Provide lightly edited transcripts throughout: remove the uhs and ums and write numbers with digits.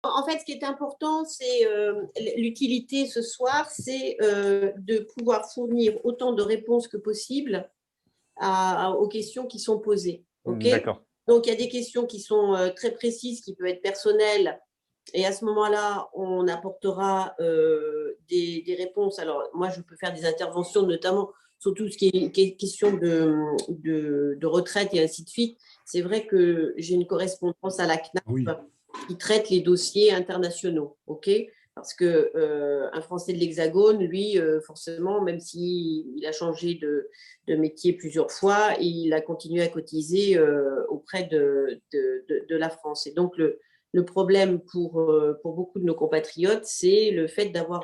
En fait, ce qui est important, c'est l'utilité ce soir, c'est de pouvoir fournir autant de réponses que possible aux questions qui sont posées. Okay. D'accord. Donc, il y a des questions qui sont très précises, qui peuvent être personnelles. Et à ce moment-là, on apportera des réponses. Alors, moi, je peux faire des interventions, notamment sur tout ce qui est question de retraite et ainsi de suite. C'est vrai que j'ai une correspondance à la CNAP qui traite les dossiers internationaux. OK ? Parce qu'un Français de l'Hexagone, lui, forcément, même s'il a changé de métier plusieurs fois, il a continué à cotiser auprès de la France. Et donc, le problème pour beaucoup de nos compatriotes, c'est le fait d'avoir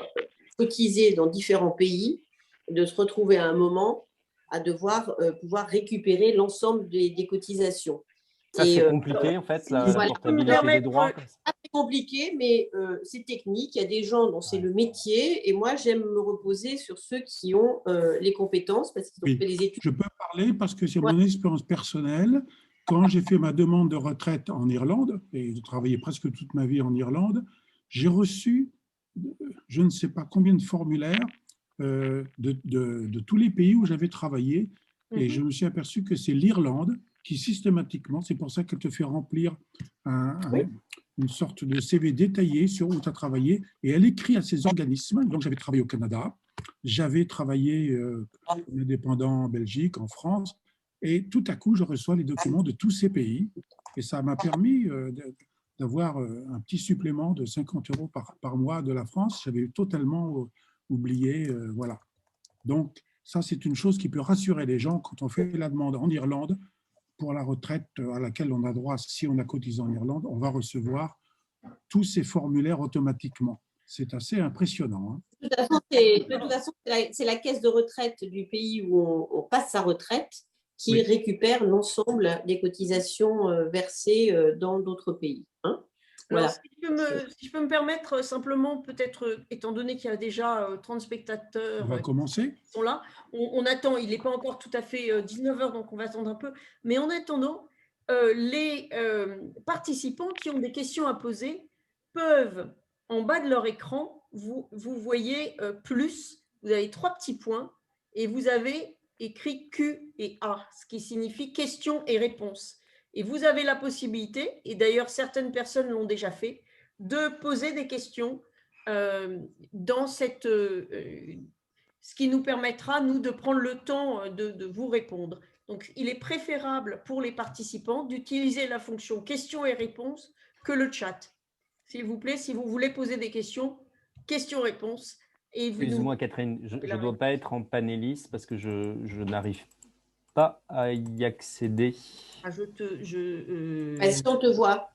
cotisé dans différents pays, de se retrouver à un moment à devoir pouvoir récupérer l'ensemble des cotisations. Ça, c'est compliqué, en fait, la portabilité des droits. C'est compliqué, mais c'est technique. Il y a des gens dont c'est le métier. Et moi, j'aime me reposer sur ceux qui ont les compétences parce qu'ils ont fait les études. Je peux parler parce que c'est mon expérience personnelle. Quand j'ai fait ma demande de retraite en Irlande, et j'ai travaillé presque toute ma vie en Irlande, j'ai reçu je ne sais pas combien de formulaires de tous les pays où j'avais travaillé. Et je me suis aperçu que c'est l'Irlande qui systématiquement, c'est pour ça qu'elle te fait remplir une sorte de CV détaillé sur où tu as travaillé, et elle écrit à ces organismes. Donc j'avais travaillé au Canada, j'avais travaillé en indépendant en Belgique, en France, et tout à coup je reçois les documents de tous ces pays, et ça m'a permis d'avoir un petit supplément de 50 € par mois de la France. J'avais totalement oublié, voilà. Donc ça, c'est une chose qui peut rassurer les gens quand on fait la demande en Irlande pour la retraite à laquelle on a droit si on a cotisé en Irlande. On va recevoir tous ces formulaires automatiquement. C'est assez impressionnant. Hein. De toute façon, c'est la caisse de retraite du pays où on passe sa retraite qui récupère l'ensemble des cotisations versées dans d'autres pays. Hein. Alors, voilà. si je peux me permettre, simplement, peut-être, étant donné qu'il y a déjà 30 spectateurs on va commencer. qui sont là, on attend, il n'est pas encore tout à fait 19 h, donc on va attendre un peu. Mais en attendant, les participants qui ont des questions à poser peuvent, en bas de leur écran, vous voyez plus, vous avez 3 petits points et vous avez écrit Q et A, ce qui signifie questions et réponses. Et vous avez la possibilité, et d'ailleurs certaines personnes l'ont déjà fait, de poser des questions dans cette, ce qui nous permettra, nous, de prendre le temps de vous répondre. Donc, il est préférable pour les participants d'utiliser la fonction questions et réponses que le chat. S'il vous plaît, si vous voulez poser des questions, questions-réponses. Excuse-moi, Catherine, je ne dois pas être en panéliste parce que je n'arrive pas à y accéder. Ah, si on te voit.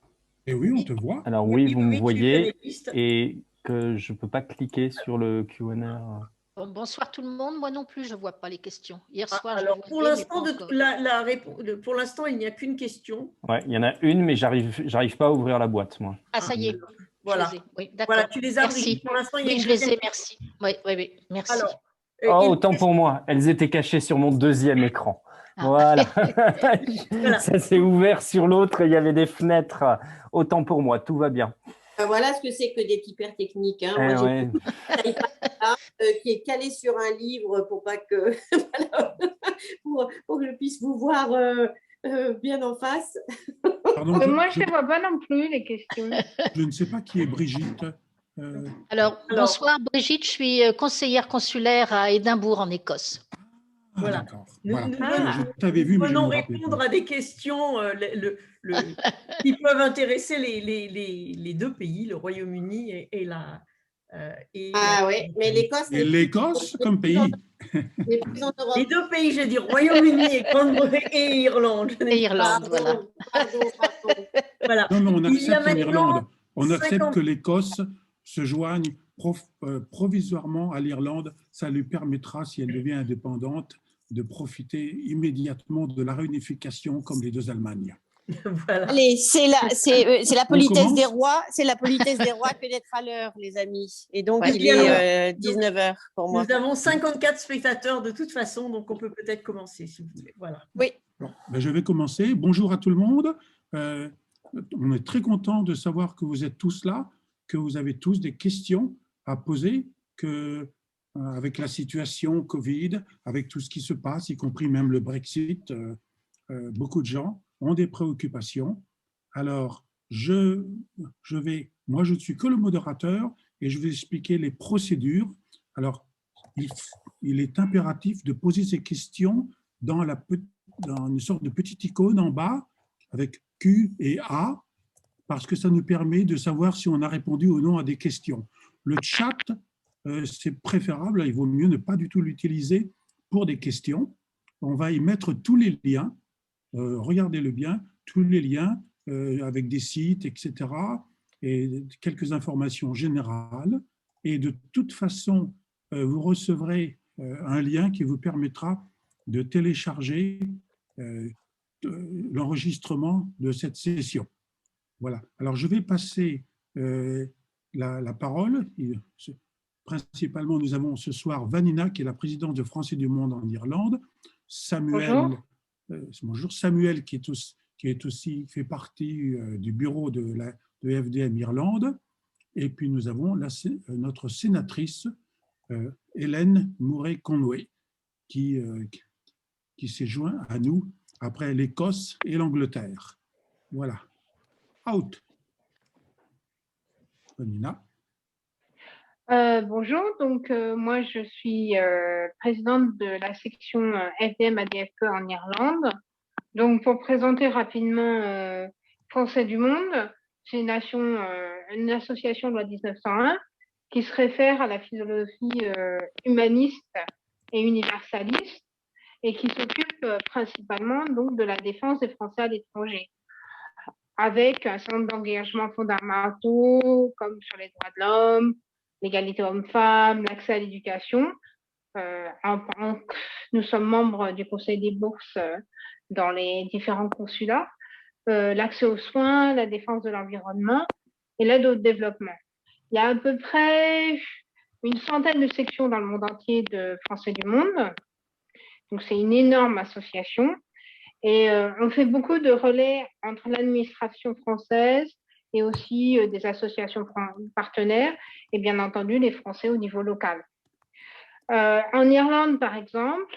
Et oui, on te voit. Alors oui, vous me voyez et que je ne peux pas cliquer sur le Q&A. Bonsoir tout le monde, moi non plus je ne vois pas les questions. Hier soir, alors pour l'instant, pour l'instant, il n'y a qu'une question. Ouais, il y en a une, mais j'arrive pas à ouvrir la boîte, moi. Ah, ça y est. Voilà. Oui, voilà, tu les as. Merci. Pour l'instant, oui, je les ai, merci. Oui, merci. Alors, autant pour moi, elles étaient cachées sur mon deuxième écran. Voilà. Voilà. Ça s'est ouvert sur l'autre et il y avait des fenêtres. Autant pour moi, tout va bien. Voilà ce que c'est que d'être hyper technique. Hein. Moi, qui est calé sur un livre pour pas que pour que je puisse vous voir bien en face. Pardon, moi, je ne vois pas non plus les questions. Je ne sais pas qui est Brigitte. Alors, bonsoir Brigitte, je suis conseillère consulaire à Édimbourg en Écosse. Voilà. Nous venons répondre à des questions qui peuvent intéresser les deux pays, le Royaume-Uni et la. Oui, mais l'Écosse. Et l'Écosse comme pays. Les deux pays, je dis Royaume-Uni et Irlande. Et Irlande, voilà. Voilà. Non, mais on accepte en Irlande. On accepte que l'Écosse se joigne provisoirement à l'Irlande. Ça lui permettra, si elle devient indépendante, de profiter immédiatement de la réunification comme les deux Allemagnes. Voilà. Allez, c'est la politesse des rois. C'est la politesse des rois que d'être à l'heure, les amis. Et donc, il est 19 h pour moi. Nous avons 54 spectateurs de toute façon, donc on peut peut-être commencer, si vous voulez. Voilà. Oui. Bon, je vais commencer. Bonjour à tout le monde. on est très content de savoir que vous êtes tous là, que vous avez tous des questions à poser, que avec la situation Covid, avec tout ce qui se passe, y compris même le Brexit, beaucoup de gens ont des préoccupations. Alors, moi, je ne suis que le modérateur et je vais expliquer les procédures. Alors, il est impératif de poser ces questions dans une sorte de petite icône en bas avec Q et A, parce que ça nous permet de savoir si on a répondu ou non à des questions. Le chat, c'est préférable, il vaut mieux ne pas du tout l'utiliser pour des questions. On va y mettre tous les liens, regardez-le bien, tous les liens avec des sites, etc., et quelques informations générales. Et de toute façon, vous recevrez un lien qui vous permettra de télécharger l'enregistrement de cette session. Voilà. Alors, je vais passer la parole. Principalement, nous avons ce soir Vanina, qui est la présidente de Français du Monde en Irlande, Samuel, bonjour, Samuel qui fait partie du bureau de FDM Irlande, et puis nous avons notre sénatrice Hélène Murray-Conway qui s'est joint à nous après l'Écosse et l'Angleterre. Voilà. Out. Vanina. Bonjour, donc moi je suis présidente de la section FDM ADFE en Irlande. Donc pour présenter rapidement Français du Monde, c'est une association loi 1901 qui se réfère à la philosophie humaniste et universaliste et qui s'occupe principalement donc de la défense des Français à l'étranger, avec un certain nombre d'engagements fondamentaux comme sur les droits de l'homme, l'égalité homme-femme, l'accès à l'éducation. Nous sommes membres du Conseil des bourses dans les différents consulats, l'accès aux soins, la défense de l'environnement et l'aide au développement. Il y a à peu près une centaine de sections dans le monde entier de Français du Monde. Donc, c'est une énorme association. Et on fait beaucoup de relais entre l'administration française et aussi des associations partenaires et bien entendu les Français au niveau local. En Irlande, par exemple,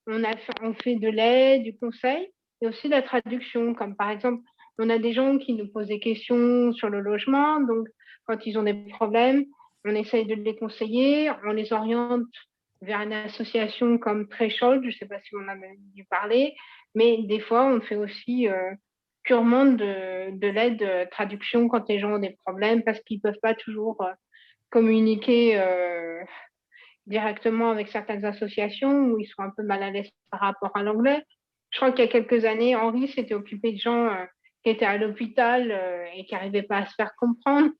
on fait de l'aide, du conseil et aussi de la traduction, comme par exemple, on a des gens qui nous posent des questions sur le logement, donc quand ils ont des problèmes, on essaye de les conseiller, on les oriente vers une association comme Threshold, je ne sais pas si on en a dû parler, mais des fois, on fait aussi purement de l'aide traduction quand les gens ont des problèmes parce qu'ils ne peuvent pas toujours communiquer directement avec certaines associations où ils sont un peu mal à l'aise par rapport à l'anglais. Je crois qu'il y a quelques années, Henri s'était occupé de gens qui étaient à l'hôpital et qui n'arrivaient pas à se faire comprendre.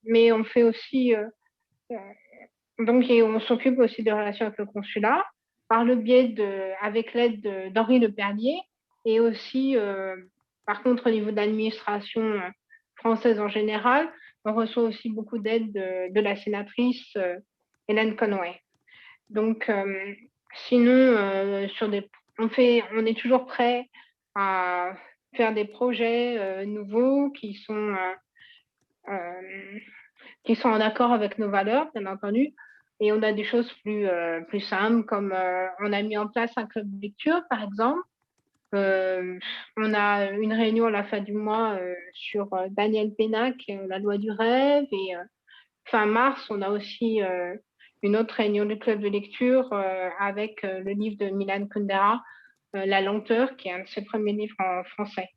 Mais on fait aussi... donc, on s'occupe aussi des relations avec le consulat par le biais avec l'aide d'Henri Le Perlier et aussi, par contre, au niveau de l'administration française en général, on reçoit aussi beaucoup d'aide de la sénatrice Hélène Conway. Donc, sinon, on est toujours prêt à faire des projets nouveaux qui sont en accord avec nos valeurs, bien entendu. Et on a des choses plus simples, comme on a mis en place un club de lecture, par exemple. On a une réunion à la fin du mois sur Daniel Pénac, la loi du rêve. Et fin mars, on a aussi une autre réunion du club de lecture avec le livre de Milan Kundera, La lenteur, qui est un de ses premiers livres en français.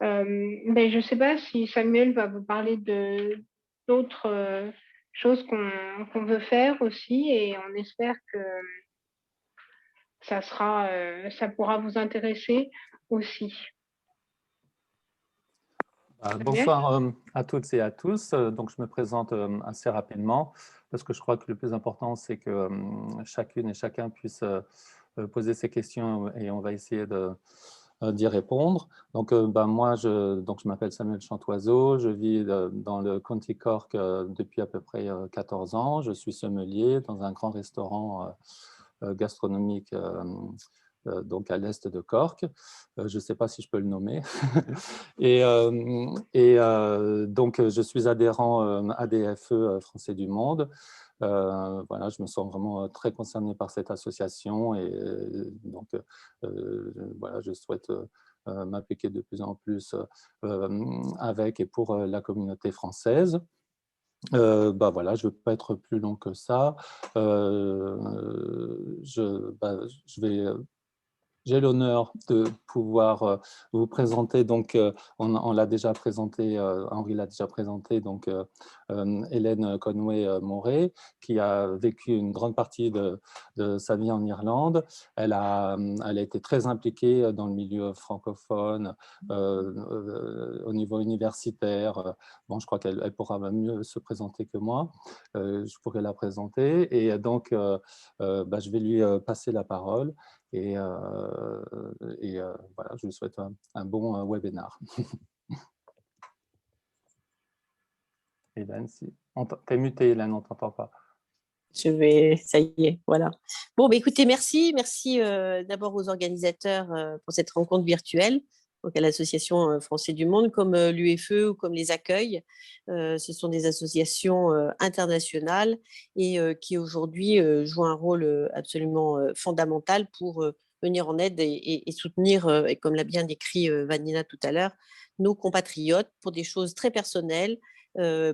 Je ne sais pas si Samuel va vous parler d'autres choses qu'on veut faire aussi, et on espère que ça pourra vous intéresser aussi. Bonsoir à toutes et à tous. Donc, je me présente assez rapidement parce que je crois que le plus important, c'est que chacune et chacun puisse poser ses questions et on va essayer d'y répondre. Donc, moi, je m'appelle Samuel Chantoiseau, je vis dans le County Cork depuis à peu près 14 ans. Je suis sommelier dans un grand restaurant gastronomique donc à l'est de Cork. Je ne sais pas si je peux le nommer. Donc, je suis adhérent ADFE Français du Monde. Voilà, je me sens vraiment très concerné par cette association et donc voilà, je souhaite m'impliquer de plus en plus avec et pour la communauté française. Voilà, je ne veux pas être plus long que ça. J'ai l'honneur de pouvoir vous présenter, donc on l'a déjà présenté, Henri l'a déjà présenté, donc Hélène Conway-Moret, qui a vécu une grande partie de sa vie en Irlande. Elle a été très impliquée dans le milieu francophone, au niveau universitaire. Bon, je crois qu'elle pourra mieux se présenter que moi. Je pourrais la présenter. Et donc, je vais lui passer la parole. Et voilà, je vous souhaite un bon webinaire. Hélène, si... T'es mutée, Hélène, on ne t'entend pas. Ça y est, voilà. Bon, écoutez, merci d'abord aux organisateurs pour cette rencontre virtuelle, donc à l'Association Français du Monde, comme l'UFE ou comme les Accueils. Ce sont des associations internationales et qui aujourd'hui jouent un rôle absolument fondamental pour venir en aide et soutenir, et comme l'a bien décrit Vanina tout à l'heure, nos compatriotes pour des choses très personnelles,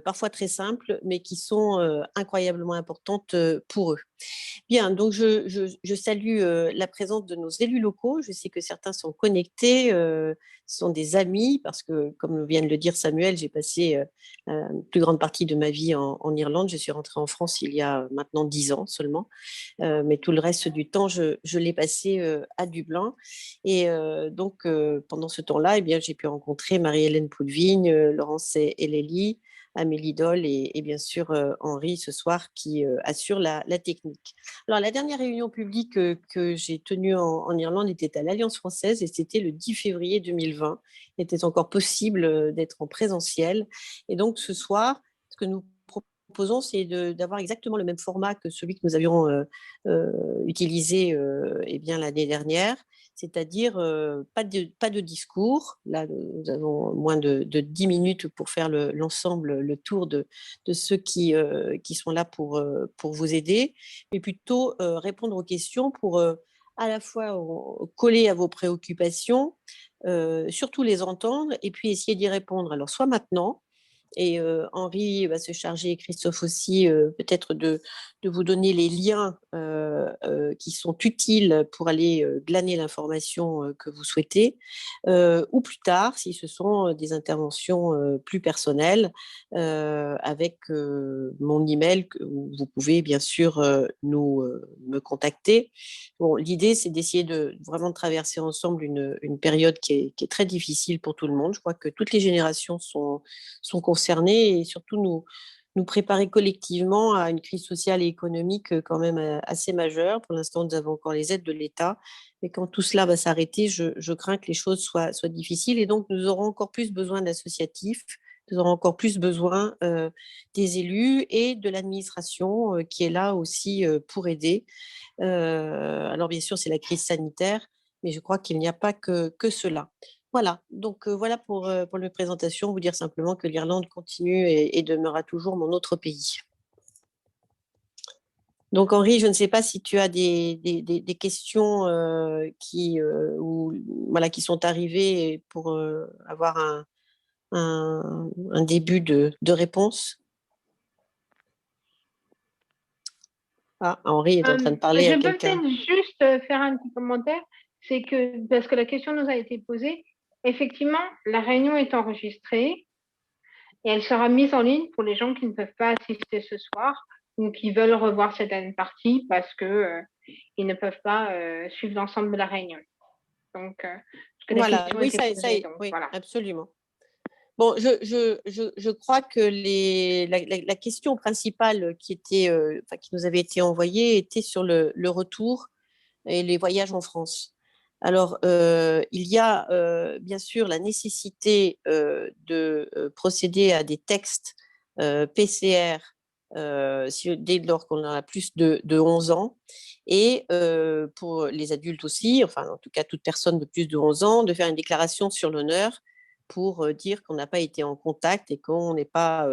parfois très simples, mais qui sont incroyablement importantes pour eux. Bien, donc je salue la présence de nos élus locaux. Je sais que certains sont connectés, sont des amis, parce que, comme vient de le dire Samuel, j'ai passé la plus grande partie de ma vie en Irlande. Je suis rentrée en France il y a maintenant 10 ans seulement, mais tout le reste du temps, je l'ai passé à Dublin. Et donc, pendant ce temps-là, eh bien, j'ai pu rencontrer Marie-Hélène Poudvigne, Laurence Eleli, Amélie Doll et bien sûr Henri ce soir qui assure la technique. Alors la dernière réunion publique que j'ai tenue en Irlande était à l'Alliance française et c'était le 10 février 2020. Il était encore possible d'être en présentiel. Et donc ce soir, ce que nous proposons, c'est d'avoir exactement le même format que celui que nous avions utilisé l'année dernière, c'est-à-dire pas de discours. Là, nous avons moins de 10 minutes pour faire l'ensemble, le tour de ceux qui sont là pour vous aider, mais plutôt répondre aux questions pour à la fois coller à vos préoccupations, surtout les entendre et puis essayer d'y répondre. Alors, soit maintenant, et Henri va se charger, Christophe aussi, peut-être de vous donner les liens qui sont utiles pour aller glaner l'information que vous souhaitez, ou plus tard, si ce sont des interventions plus personnelles, avec mon email, où vous pouvez bien sûr me contacter. Bon, l'idée, c'est d'essayer vraiment de traverser ensemble une période qui est très difficile pour tout le monde. Je crois que toutes les générations sont concernées et surtout nous préparer collectivement à une crise sociale et économique quand même assez majeure. Pour l'instant, nous avons encore les aides de l'État. Mais quand tout cela va s'arrêter, je crains que les choses soient difficiles. Et donc, nous aurons encore plus besoin d'associatifs. Nous aurons encore plus besoin des élus et de l'administration qui est là aussi pour aider. Alors, bien sûr, c'est la crise sanitaire, mais je crois qu'il n'y a pas que cela. Voilà, donc voilà pour la présentation, vous dire simplement que l'Irlande continue et demeurera toujours mon autre pays. Donc Henri, je ne sais pas si tu as des questions qui sont arrivées pour avoir un début de réponse. Ah, Henri est en train de parler à quelqu'un. Je peux peut-être juste faire un petit commentaire, c'est que, parce que la question nous a été posée, effectivement, la réunion est enregistrée et elle sera mise en ligne pour les gens qui ne peuvent pas assister ce soir ou qui veulent revoir certaines parties parce qu'ils ne peuvent pas suivre l'ensemble de la réunion. Donc, voilà, oui, oui, voilà. Absolument. Bon, je crois que la question principale qui nous avait été envoyée était sur le retour et les voyages en France. Alors, il y a bien sûr la nécessité de procéder à des tests PCR dès lors qu'on a plus de 11 ans. Et pour les adultes aussi, enfin en tout cas toute personne de plus de 11 ans, de faire une déclaration sur l'honneur pour dire qu'on n'a pas été en contact et qu'on n'est pas,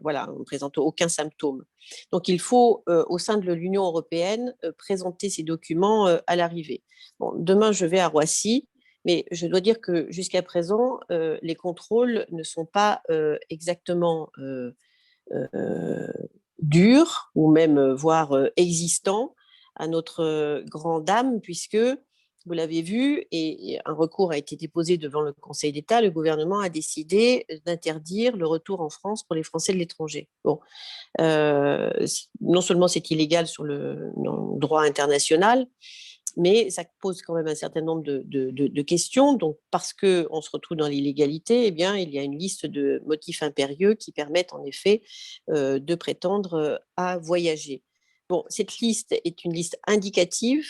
voilà, on ne présente aucun symptôme. Donc il faut, au sein de l'Union européenne, présenter ces documents à l'arrivée. Bon, demain, je vais à Roissy, mais je dois dire que jusqu'à présent, les contrôles ne sont pas exactement durs ou même voire existants à notre grande dame, puisque vous l'avez vu, et un recours a été déposé devant le Conseil d'État, le gouvernement a décidé d'interdire le retour en France pour les Français de l'étranger. Bon, non seulement c'est illégal sur le droit international, mais ça pose quand même un certain nombre de questions. Donc, parce qu'on se retrouve dans l'illégalité, eh bien, il y a une liste de motifs impérieux qui permettent en effet de prétendre à voyager. Bon, cette liste est une liste indicative.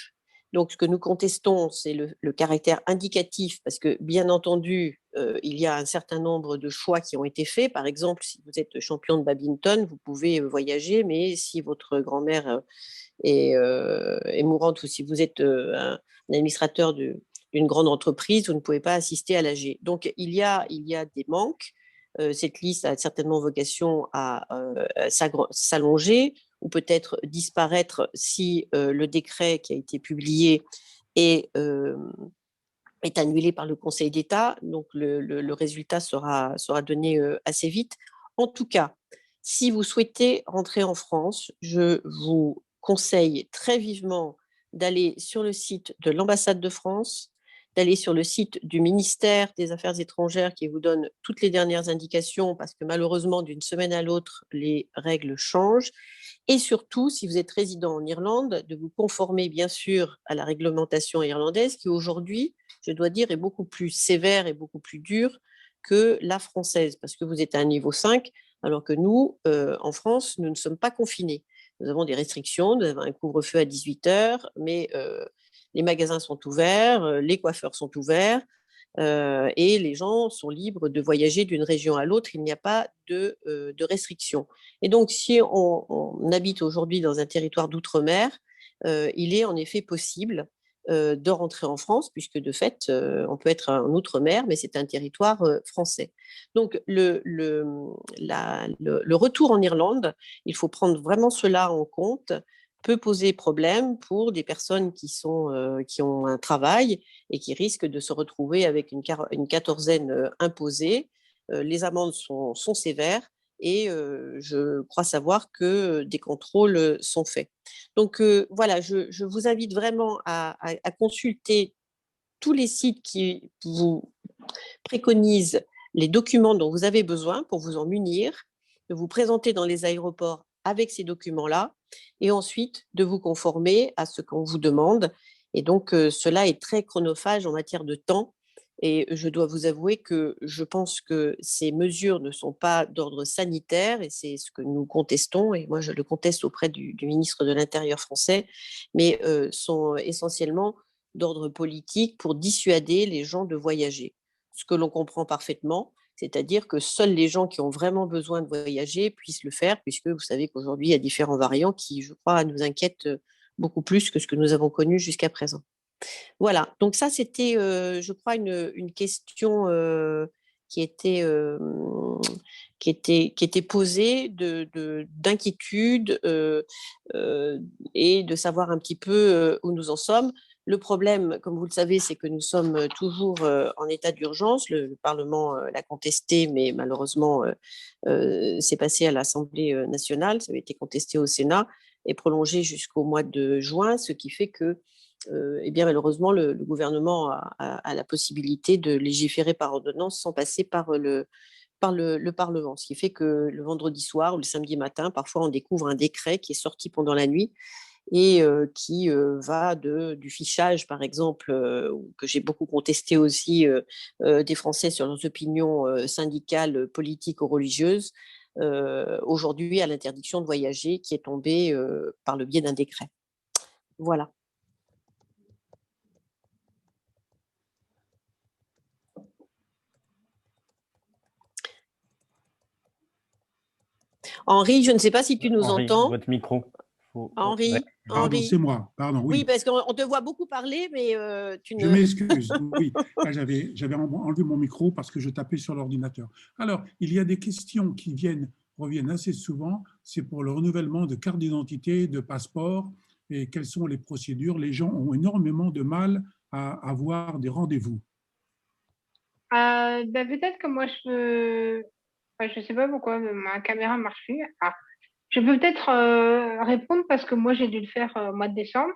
Donc, ce que nous contestons, c'est le caractère indicatif, parce que, bien entendu, il y a un certain nombre de choix qui ont été faits. Par exemple, si vous êtes champion de badminton, vous pouvez voyager, mais si votre grand-mère est mourante, ou si vous êtes un administrateur d'une grande entreprise, vous ne pouvez pas assister à l'AG. Donc, il y a des manques. Cette liste a certainement vocation à s'allonger ou peut-être disparaître si le décret qui a été publié est annulé par le Conseil d'État. Donc, le résultat sera donné assez vite. En tout cas, si vous souhaitez rentrer en France, je vous conseille très vivement d'aller sur le site de l'ambassade de France, d'aller sur le site du ministère des Affaires étrangères qui vous donne toutes les dernières indications, parce que malheureusement, d'une semaine à l'autre, les règles changent. Et surtout, si vous êtes résident en Irlande, de vous conformer bien sûr à la réglementation irlandaise qui aujourd'hui, je dois dire, est beaucoup plus sévère et beaucoup plus dure que la française, parce que vous êtes à un niveau 5, alors que nous, en France, nous ne sommes pas confinés. Nous avons des restrictions, nous avons un couvre-feu à 18 heures, mais les magasins sont ouverts, les coiffeurs sont ouverts, et les gens sont libres de voyager d'une région à l'autre. Il n'y a pas de restrictions. Et donc, si on habite aujourd'hui dans un territoire d'outre-mer, il est en effet possible de rentrer en France, puisque de fait, on peut être en outre-mer, mais c'est un territoire français. Donc, le retour en Irlande, il faut prendre vraiment cela en compte, peut poser problème pour des personnes qui ont un travail et qui risquent de se retrouver avec une quatorzaine imposée. Les amendes sont sévères et je crois savoir que des contrôles sont faits. Donc voilà, je vous invite vraiment à consulter tous les sites qui vous préconisent les documents dont vous avez besoin pour vous en munir, de vous présenter dans les aéroports avec ces documents-là et ensuite de vous conformer à ce qu'on vous demande. Et donc, cela est très chronophage en matière de temps. Et je dois vous avouer que je pense que ces mesures ne sont pas d'ordre sanitaire, et c'est ce que nous contestons, et moi je le conteste auprès du ministre de l'Intérieur français, mais sont essentiellement d'ordre politique pour dissuader les gens de voyager. Ce que l'on comprend parfaitement, c'est-à-dire que seuls les gens qui ont vraiment besoin de voyager puissent le faire, puisque vous savez qu'aujourd'hui, il y a différents variants qui, je crois, nous inquiètent beaucoup plus que ce que nous avons connu jusqu'à présent. Voilà, donc ça, c'était, je crois, une question qui était, qui était posée d'inquiétude et de savoir un petit peu où nous en sommes. Le problème, comme vous le savez, c'est que nous sommes toujours en état d'urgence. Le Parlement l'a contesté, mais malheureusement, c'est passé à l'Assemblée nationale. Ça avait été contesté au Sénat et prolongé jusqu'au mois de juin, ce qui fait que eh bien, malheureusement, le gouvernement a la possibilité de légiférer par ordonnance sans passer par le Parlement. Ce qui fait que le vendredi soir ou le samedi matin, parfois, on découvre un décret qui est sorti pendant la nuit et qui va du fichage, par exemple, que j'ai beaucoup contesté aussi, des Français sur leurs opinions syndicales, politiques ou religieuses, aujourd'hui à l'interdiction de voyager qui est tombée par le biais d'un décret. Voilà. Henri, je ne sais pas si tu nous Henri, entends. votre micro. Henri, Ouais. Pardon, c'est moi. Pardon, oui, oui. parce qu'on te voit beaucoup parler, mais tu Je ne… m'excuse. Oui, là, j'avais enlevé mon micro parce que je tapais sur l'ordinateur. Alors, il y a des questions qui reviennent assez souvent. C'est pour le renouvellement de carte d'identité, de passeport et quelles sont les procédures. Les gens ont énormément de mal à avoir des rendez-vous. Peut-être que moi, je sais pas pourquoi ma caméra marche plus. Ah. Je peux peut-être répondre parce que moi, j'ai dû le faire au mois de décembre.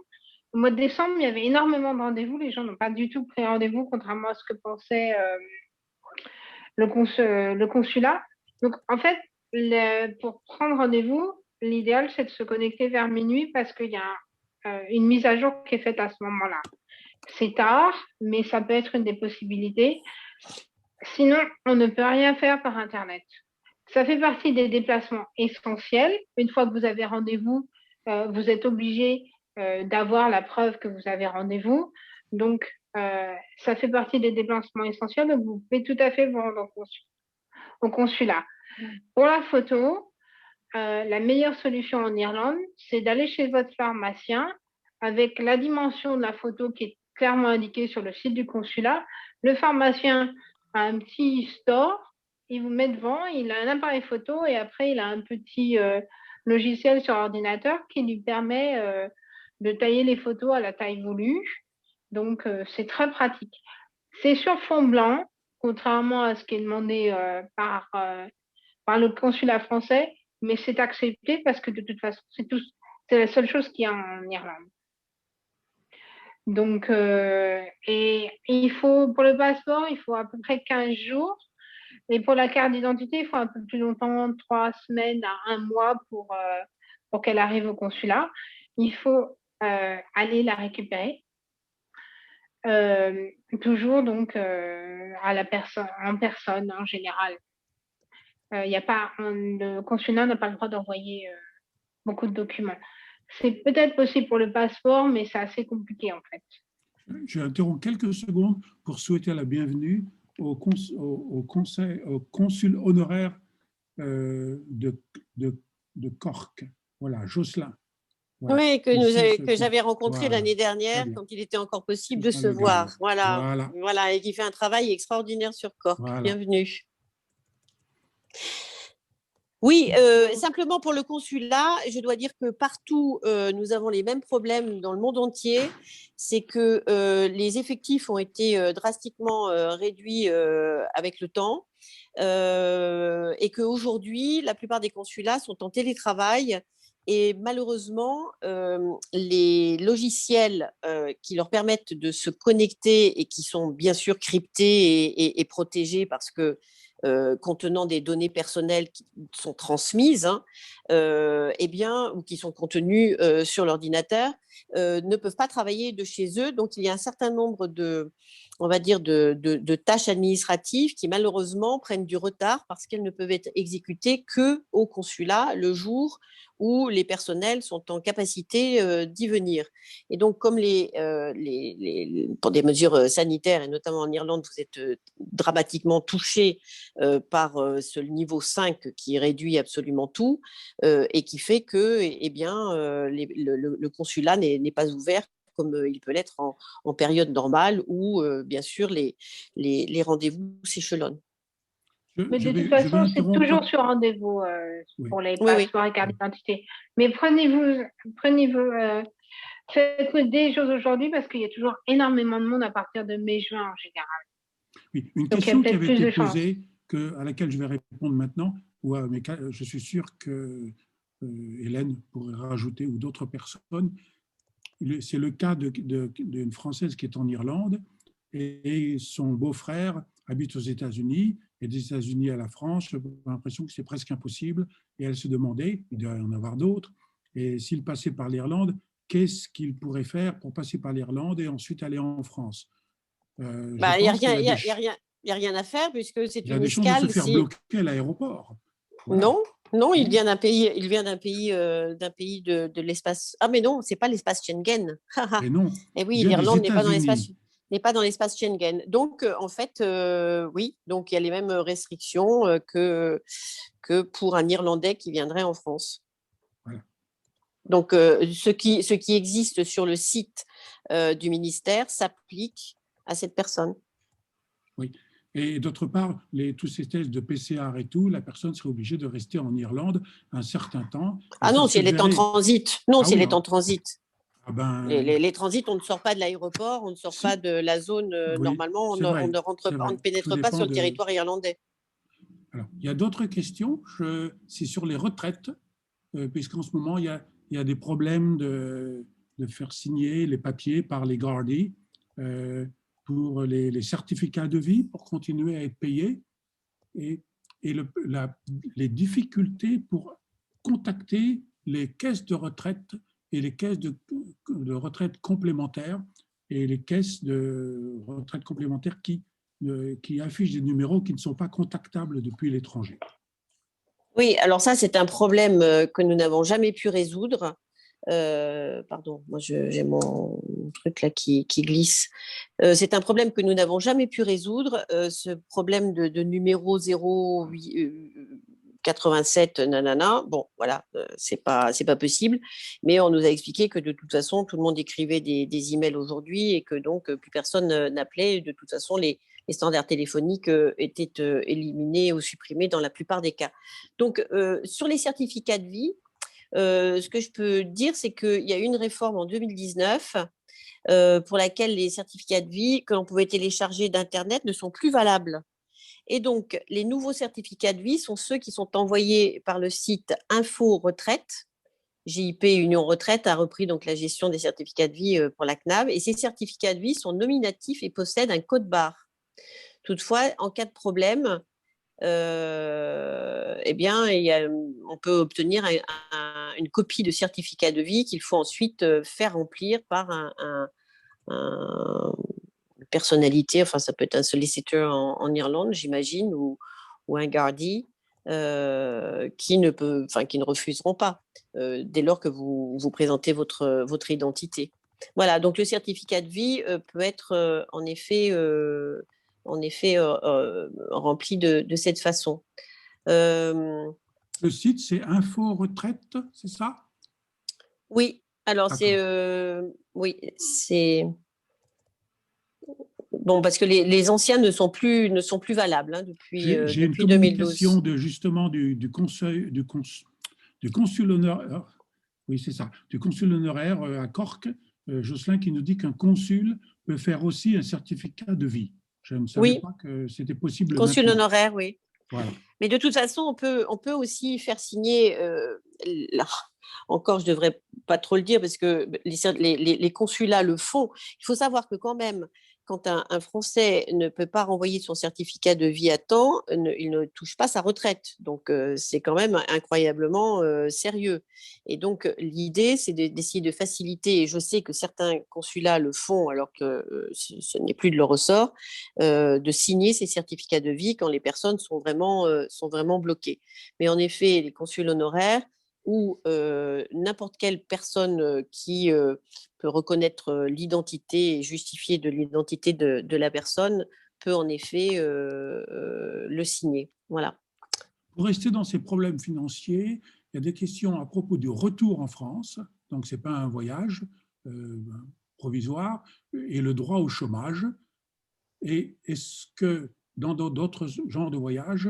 Au mois de décembre, il y avait énormément de rendez-vous. Les gens n'ont pas du tout pris rendez-vous, contrairement à ce que pensait le consulat. Donc, en fait, pour prendre rendez-vous, l'idéal, c'est de se connecter vers minuit parce qu'il y a une mise à jour qui est faite à ce moment-là. C'est tard, mais ça peut être une des possibilités. Sinon, on ne peut rien faire par Internet. Ça fait partie des déplacements essentiels. Une fois que vous avez rendez-vous, vous êtes obligé d'avoir la preuve que vous avez rendez-vous. Donc, ça fait partie des déplacements essentiels. Donc, vous pouvez tout à fait vous rendre au consulat. Pour la photo, la meilleure solution en Irlande, c'est d'aller chez votre pharmacien avec la dimension de la photo qui est clairement indiquée sur le site du consulat. Le pharmacien a un petit store, il vous met devant, il a un appareil photo et après, il a un petit logiciel sur ordinateur qui lui permet de tailler les photos à la taille voulue. Donc, c'est très pratique. C'est sur fond blanc, contrairement à ce qui est demandé par le consulat français, mais c'est accepté parce que de toute façon, c'est la seule chose qu'il y a en Irlande. Donc, et il faut, pour le passeport, il faut à peu près 15 jours. Et pour la carte d'identité, il faut un peu plus longtemps, 3 semaines à 1 mois pour qu'elle arrive au consulat. Il faut aller la récupérer. Toujours donc en personne en général. Le consulat n'a pas le droit d'envoyer beaucoup de documents. C'est peut-être possible pour le passeport, mais c'est assez compliqué en fait. Je interromps quelques secondes pour souhaiter la bienvenue au consul honoraire de Cork. Voilà, Jocelyn. Voilà. Oui, que j'avais rencontré voilà. l'année dernière quand il était encore possible de se voir. Voilà, et qui fait un travail extraordinaire sur Cork. Voilà. Bienvenue. Oui, simplement pour le consulat, je dois dire que partout, nous avons les mêmes problèmes dans le monde entier. C'est que les effectifs ont été drastiquement réduits avec le temps et qu'aujourd'hui, la plupart des consulats sont en télétravail. Et malheureusement, les logiciels qui leur permettent de se connecter et qui sont bien sûr cryptés et protégés parce que contenant des données personnelles qui sont transmises, ou qui sont contenues sur l'ordinateur, ne peuvent pas travailler de chez eux. Donc, il y a un certain nombre de tâches administratives qui, malheureusement, prennent du retard parce qu'elles ne peuvent être exécutées qu'au consulat le jour où les personnels sont en capacité d'y venir. Et donc, comme pour des mesures sanitaires, et notamment en Irlande, vous êtes dramatiquement touchés par ce niveau 5 qui réduit absolument tout et qui fait que le consulat n'est pas ouvert comme il peut l'être en période normale où, bien sûr, les rendez-vous s'échelonnent. Mais de toute façon, c'est toujours sur rendez-vous pour les passeports et cartes d'identité. Mais faites des choses aujourd'hui parce qu'il y a toujours énormément de monde à partir de mai-juin en général. Oui, une question qui avait été posée, à laquelle je vais répondre maintenant, mais je suis sûr que Hélène pourrait rajouter ou d'autres personnes. C'est le cas d'une Française qui est en Irlande et son beau-frère habite aux États-Unis et des États-Unis à la France. J'ai l'impression que c'est presque impossible et elle se demandait, il doit y en avoir d'autres, et s'il passait par l'Irlande, qu'est-ce qu'il pourrait faire pour passer par l'Irlande et ensuite aller en France? Il n'y a rien à faire puisque c'est une escale. Il y a des chances de se faire bloquer à l'aéroport. Voilà. Non, il vient d'un pays de l'espace. Ah mais non, c'est pas l'espace Schengen. Et non. Et oui, l'Irlande n'est pas dans l'espace. n'est pas dans l'espace Schengen. Donc, en fait, oui, donc il y a les mêmes restrictions que pour un Irlandais qui viendrait en France. Voilà. Donc, ce qui existe sur le site du ministère s'applique à cette personne. Oui. Et d'autre part, tous ces tests de PCR et tout, la personne serait obligée de rester en Irlande un certain temps. Ah non, si elle est en transit. Non, si elle est en transit. Ah ben, les transits, on ne sort pas de l'aéroport, on ne sort pas de la zone. Oui, normalement, on c'est vrai, ne rentre c'est pas, on vrai. ne pénètre Tout pas dépend sur le territoire irlandais. Alors, il y a d'autres questions. C'est sur les retraites, puisqu'en ce moment, il y a des problèmes de faire signer les papiers par les Gardaí pour les certificats de vie pour continuer à être payés et les difficultés pour contacter les caisses de retraite et les caisses de retraite complémentaires et les caisses de retraite complémentaires qui affichent des numéros qui ne sont pas contactables depuis l'étranger. Oui, alors ça, c'est un problème que nous n'avons jamais pu résoudre. Pardon, moi j'ai mon truc là qui glisse. C'est un problème que nous n'avons jamais pu résoudre, ce problème de numéro 087 nanana. Bon, voilà, c'est pas possible. Mais on nous a expliqué que de toute façon, tout le monde écrivait des emails aujourd'hui et que donc plus personne n'appelait. De toute façon, les standards téléphoniques étaient éliminés ou supprimés dans la plupart des cas. Donc, sur les certificats de vie, ce que je peux dire, c'est qu'il y a eu une réforme en 2019 pour laquelle les certificats de vie que l'on pouvait télécharger d'Internet ne sont plus valables. Et donc, les nouveaux certificats de vie sont ceux qui sont envoyés par le site Info Retraite. JIP Union Retraite a repris donc la gestion des certificats de vie pour la CNAV. Et ces certificats de vie sont nominatifs et possèdent un code barre. Toutefois, en cas de problème, eh bien, on peut obtenir une copie de certificat de vie qu'il faut ensuite faire remplir par une personnalité, enfin ça peut être un soliciteur en Irlande, j'imagine, ou un Gardaí, qui ne refuseront pas dès lors que vous présentez votre identité. Voilà, donc le certificat de vie peut être en effet rempli de cette façon. Le site, c'est Info Retraite, c'est ça? Oui, alors c'est bon parce que les anciens ne sont plus valables hein, depuis 2012. J'ai une communication justement du consul honoraire. Oui, c'est ça, du consul honoraire à Cork, Jocelyn, qui nous dit qu'un consul peut faire aussi un certificat de vie. Je ne savais pas que c'était possible. Consul honoraire, oui. Voilà. Mais de toute façon, on peut aussi faire signer, là, encore, je ne devrais pas trop le dire parce que les consulats le font. Il faut savoir que quand même, quand un Français ne peut pas renvoyer son certificat de vie à temps, il ne touche pas sa retraite. Donc, c'est quand même incroyablement sérieux. Et donc, l'idée, c'est d'essayer de faciliter, et je sais que certains consulats le font alors que ce n'est plus de leur ressort, de signer ces certificats de vie quand les personnes sont vraiment bloquées. Mais en effet, les consuls honoraires ou n'importe quelle personne qui peut reconnaître l'identité et justifier de l'identité de la personne peut en effet le signer. Voilà. Pour rester dans ces problèmes financiers, il y a des questions à propos du retour en France, donc ce n'est pas un voyage provisoire, et le droit au chômage. Et est-ce que dans d'autres genres de voyages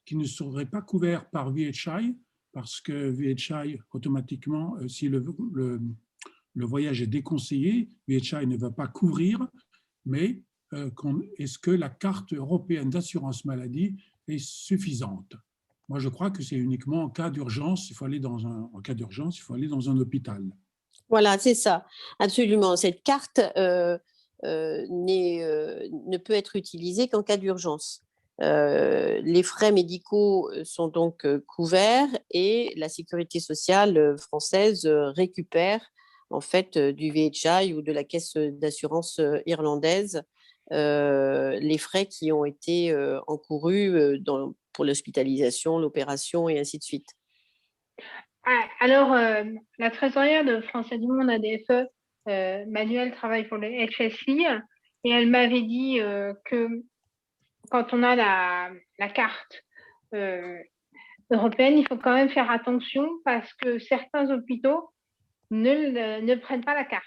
qui ne seraient pas couverts par VHI, parce que VHI, automatiquement, si le voyage est déconseillé, VHI ne va pas couvrir, mais est-ce que la carte européenne d'assurance maladie est suffisante? Moi, je crois que c'est uniquement en cas d'urgence, il faut aller dans un hôpital. Voilà, c'est ça, absolument. Cette carte ne peut être utilisée qu'en cas d'urgence. Les frais médicaux sont donc couverts et la sécurité sociale française récupère en fait du VHI ou de la caisse d'assurance irlandaise les frais qui ont été encourus pour l'hospitalisation, l'opération et ainsi de suite. Alors, la trésorière de Français du Monde ADFE Manuel travaille pour le HSI et elle m'avait dit que quand on a la carte européenne, il faut quand même faire attention parce que certains hôpitaux ne prennent pas la carte.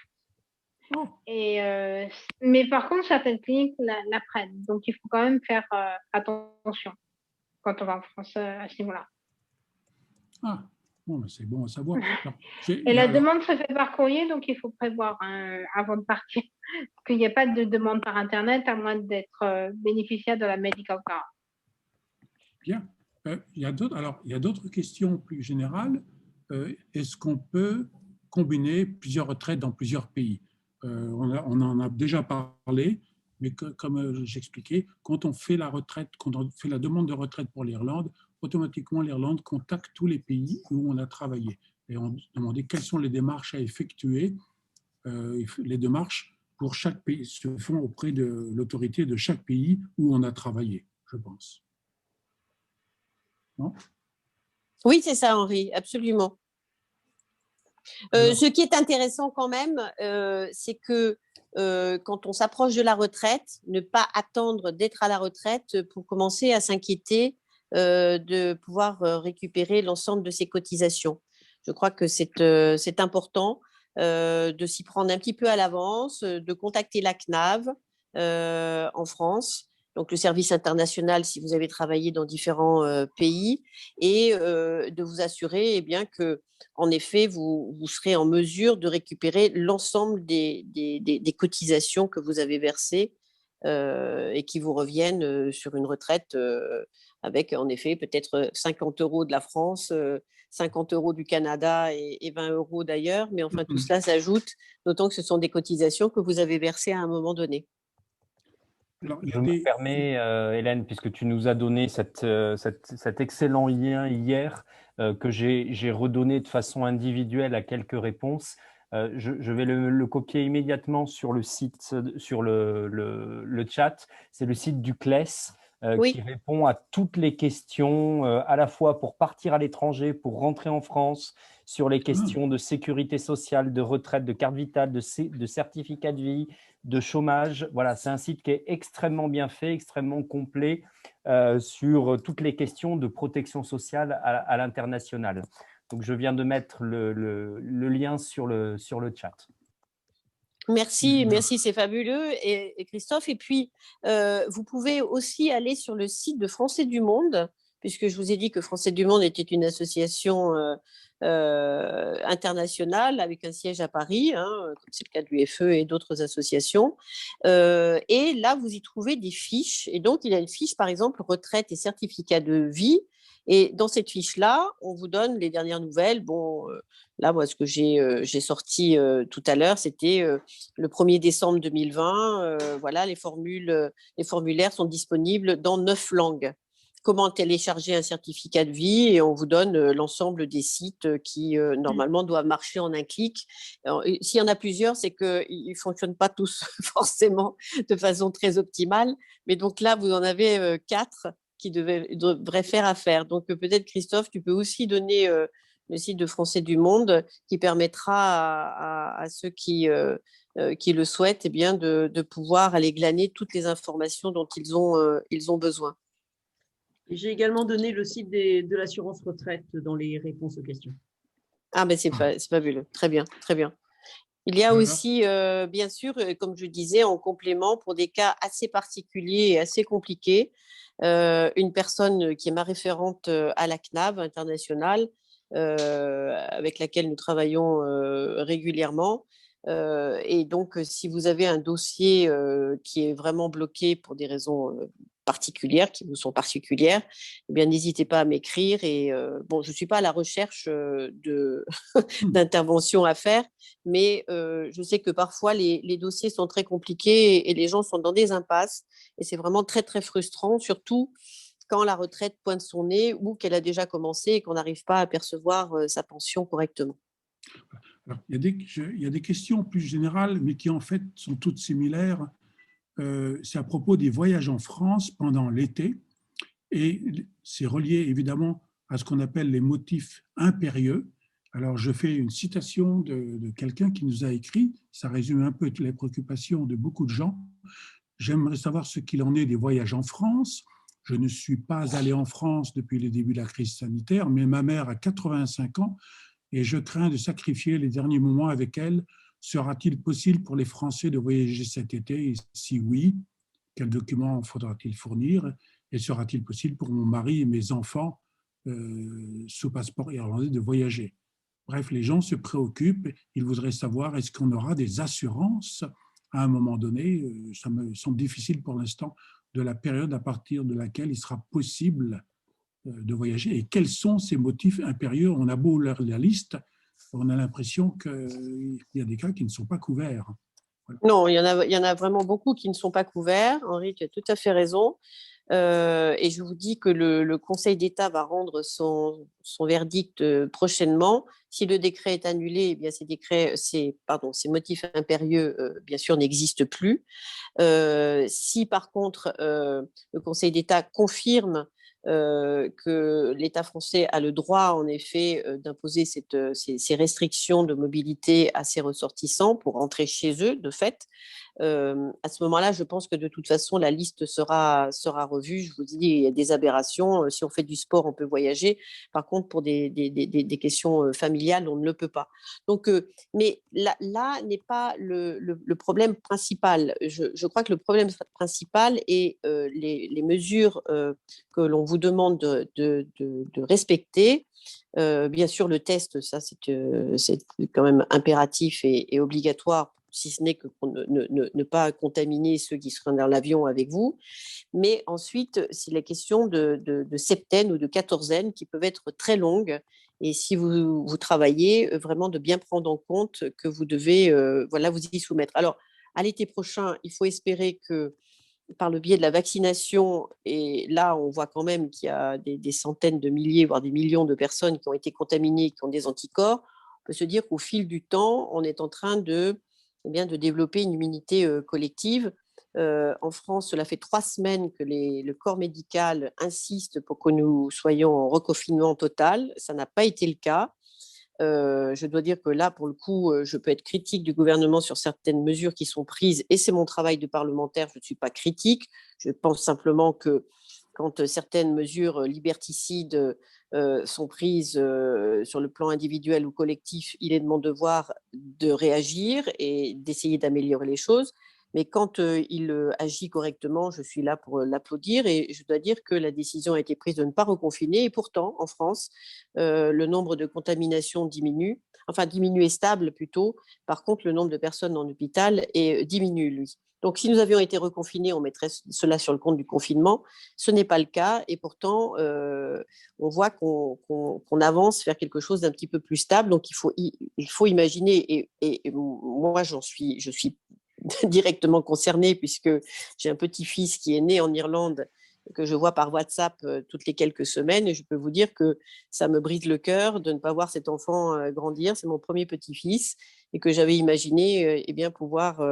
Mais par contre, certaines cliniques la prennent. Donc, il faut quand même faire attention quand on va en France à ce niveau-là. Ah, bon, c'est bon à savoir. Et la demande se fait par courrier, donc il faut prévoir avant de partir qu'il n'y ait pas de demande par Internet à moins d'être bénéficiaire de la Medical Card. Bien. Il y a d'autres questions plus générales. Est-ce qu'on peut combiner plusieurs retraites dans plusieurs pays? On en a déjà parlé, mais comme j'expliquais, quand on fait la retraite, quand on fait la demande de retraite pour l'Irlande, automatiquement l'Irlande contacte tous les pays où on a travaillé et on demandait quelles sont les démarches à effectuer. Les démarches pour chaque pays se font auprès de l'autorité de chaque pays où on a travaillé, je pense. Non ? Oui, c'est ça, Henri, absolument. Ce qui est intéressant quand même, c'est que quand on s'approche de la retraite, ne pas attendre d'être à la retraite pour commencer à s'inquiéter de pouvoir récupérer l'ensemble de ses cotisations. Je crois que c'est important de s'y prendre un petit peu à l'avance, de contacter la CNAV en France, donc le service international si vous avez travaillé dans différents pays, et de vous assurer eh bien, que, en effet, vous serez en mesure de récupérer l'ensemble des cotisations que vous avez versées et qui vous reviennent sur une retraite avec, en effet, peut-être 50 € de la France, 50 € du Canada et 20 € d'ailleurs. Mais enfin, tout cela s'ajoute, d'autant que ce sont des cotisations que vous avez versées à un moment donné. Alors, je me permets, Hélène, puisque tu nous as donné cet excellent lien hier que j'ai redonné de façon individuelle à quelques réponses. Je vais le copier immédiatement sur le site, sur le chat. C'est le site du CLES Oui. qui répond à toutes les questions, à la fois pour partir à l'étranger, pour rentrer en France, sur les questions de sécurité sociale, de retraite, de carte vitale, de certificat de vie, de chômage. Voilà, c'est un site qui est extrêmement bien fait, extrêmement complet sur toutes les questions de protection sociale à l'international. Donc, je viens de mettre le lien sur le chat. Merci, c'est fabuleux, et Christophe. Et puis, vous pouvez aussi aller sur le site de Français du Monde, puisque je vous ai dit que Français du Monde était une association internationale avec un siège à Paris, hein, comme c'est le cas de l'UFE et d'autres associations. Et là, vous y trouvez des fiches. Et donc, il y a une fiche, par exemple, retraite et certificat de vie. Et dans cette fiche-là, on vous donne les dernières nouvelles. Bon, là, moi, ce que j'ai sorti tout à l'heure, c'était le 1er décembre 2020. Voilà, les formulaires sont disponibles dans 9 langues. Comment télécharger un certificat de vie, et on vous donne l'ensemble des sites qui, normalement, doivent marcher en un clic. S'il y en a plusieurs, c'est qu'ils ne fonctionnent pas tous forcément de façon très optimale. Mais donc là, vous en avez 4 qui devraient faire affaire. Donc peut-être, Christophe, tu peux aussi donner le site de Français du Monde qui permettra à ceux qui le souhaitent eh bien, de pouvoir aller glaner toutes les informations dont ils ont besoin. Et j'ai également donné le site de l'assurance retraite dans les réponses aux questions. Ah ben c'est fabuleux, très bien, très bien. Il y a aussi, bien sûr, comme je disais, en complément, pour des cas assez particuliers et assez compliqués, une personne qui est ma référente à la CNAV internationale, avec laquelle nous travaillons régulièrement. Et donc, si vous avez un dossier qui est vraiment bloqué pour des raisons particulières, qui vous sont particulières, eh bien, n'hésitez pas à m'écrire. Et bon, je ne suis pas à la recherche d'intervention à faire, mais je sais que parfois les dossiers sont très compliqués et les gens sont dans des impasses. Et c'est vraiment très, très frustrant, surtout quand la retraite pointe son nez ou qu'elle a déjà commencé et qu'on n'arrive pas à percevoir sa pension correctement. Alors, il y a des questions plus générales, mais qui en fait sont toutes similaires. C'est à propos des voyages en France pendant l'été, et c'est relié évidemment à ce qu'on appelle les motifs impérieux. Alors, je fais une citation de quelqu'un qui nous a écrit, ça résume un peu les préoccupations de beaucoup de gens. J'aimerais savoir ce qu'il en est des voyages en France. Je ne suis pas allé en France depuis le début de la crise sanitaire, mais ma mère a 85 ans et je crains de sacrifier les derniers moments avec elle. Sera-t-il possible pour les Français de voyager cet été? Et si oui, quels documents faudra-t-il fournir? Et sera-t-il possible pour mon mari et mes enfants, sous passeport irlandais, de voyager? Bref, les gens se préoccupent. Ils voudraient savoir, est-ce qu'on aura des assurances à un moment donné? Ça me semble difficile pour l'instant de la période à partir de laquelle il sera possible de voyager. Et quels sont ces motifs impérieux? On a beau lire la liste, on a l'impression qu'il y a des cas qui ne sont pas couverts. Voilà. Non, il y en a vraiment beaucoup qui ne sont pas couverts. Henri, tu as tout à fait raison. Et je vous dis que le Conseil d'État va rendre son verdict prochainement. Si le décret est annulé, eh bien ces motifs impérieux, bien sûr, n'existent plus. Si par contre le Conseil d'État confirme que l'État français a le droit, en effet, d'imposer ces restrictions de mobilité à ses ressortissants pour rentrer chez eux, de fait, à ce moment-là, je pense que de toute façon, la liste sera revue. Je vous dis, il y a des aberrations. Si on fait du sport, on peut voyager. Par contre, pour des questions familiales, on ne le peut pas. Donc, mais là n'est pas le problème principal. Je crois que le problème principal est les mesures que l'on vous demande de respecter. Bien sûr, le test, ça, c'est quand même impératif et obligatoire, si ce n'est que pour ne pas contaminer ceux qui seront dans l'avion avec vous. Mais ensuite, c'est la question de septaine ou de quatorzaine qui peuvent être très longues. Et si vous travaillez, vraiment de bien prendre en compte que vous devez vous y soumettre. Alors, à l'été prochain, il faut espérer que par le biais de la vaccination, et là, on voit quand même qu'il y a des centaines de milliers, voire des millions de personnes qui ont été contaminées, qui ont des anticorps, on peut se dire qu'au fil du temps, on est en train de développer une immunité collective. En France, cela fait 3 semaines que le corps médical insiste pour que nous soyons en reconfinement total. Ça n'a pas été le cas. Je dois dire que là, pour le coup, je peux être critique du gouvernement sur certaines mesures qui sont prises, et c'est mon travail de parlementaire, je ne suis pas critique. Je pense simplement que quand certaines mesures liberticides sont prises sur le plan individuel ou collectif, il est de mon devoir de réagir et d'essayer d'améliorer les choses. Mais quand il agit correctement, je suis là pour l'applaudir, et je dois dire que la décision a été prise de ne pas reconfiner, et pourtant, en France, le nombre de contaminations diminue, est stable plutôt. Par contre, le nombre de personnes en hôpital diminue, lui. Donc, si nous avions été reconfinés, on mettrait cela sur le compte du confinement. Ce n'est pas le cas, et pourtant, on voit qu'on avance vers quelque chose d'un petit peu plus stable. Donc, il faut imaginer, et moi, je suis directement concernée, puisque j'ai un petit-fils qui est né en Irlande, que je vois par WhatsApp toutes les quelques semaines, et je peux vous dire que ça me brise le cœur de ne pas voir cet enfant grandir. C'est mon premier petit-fils, et que j'avais imaginé pouvoir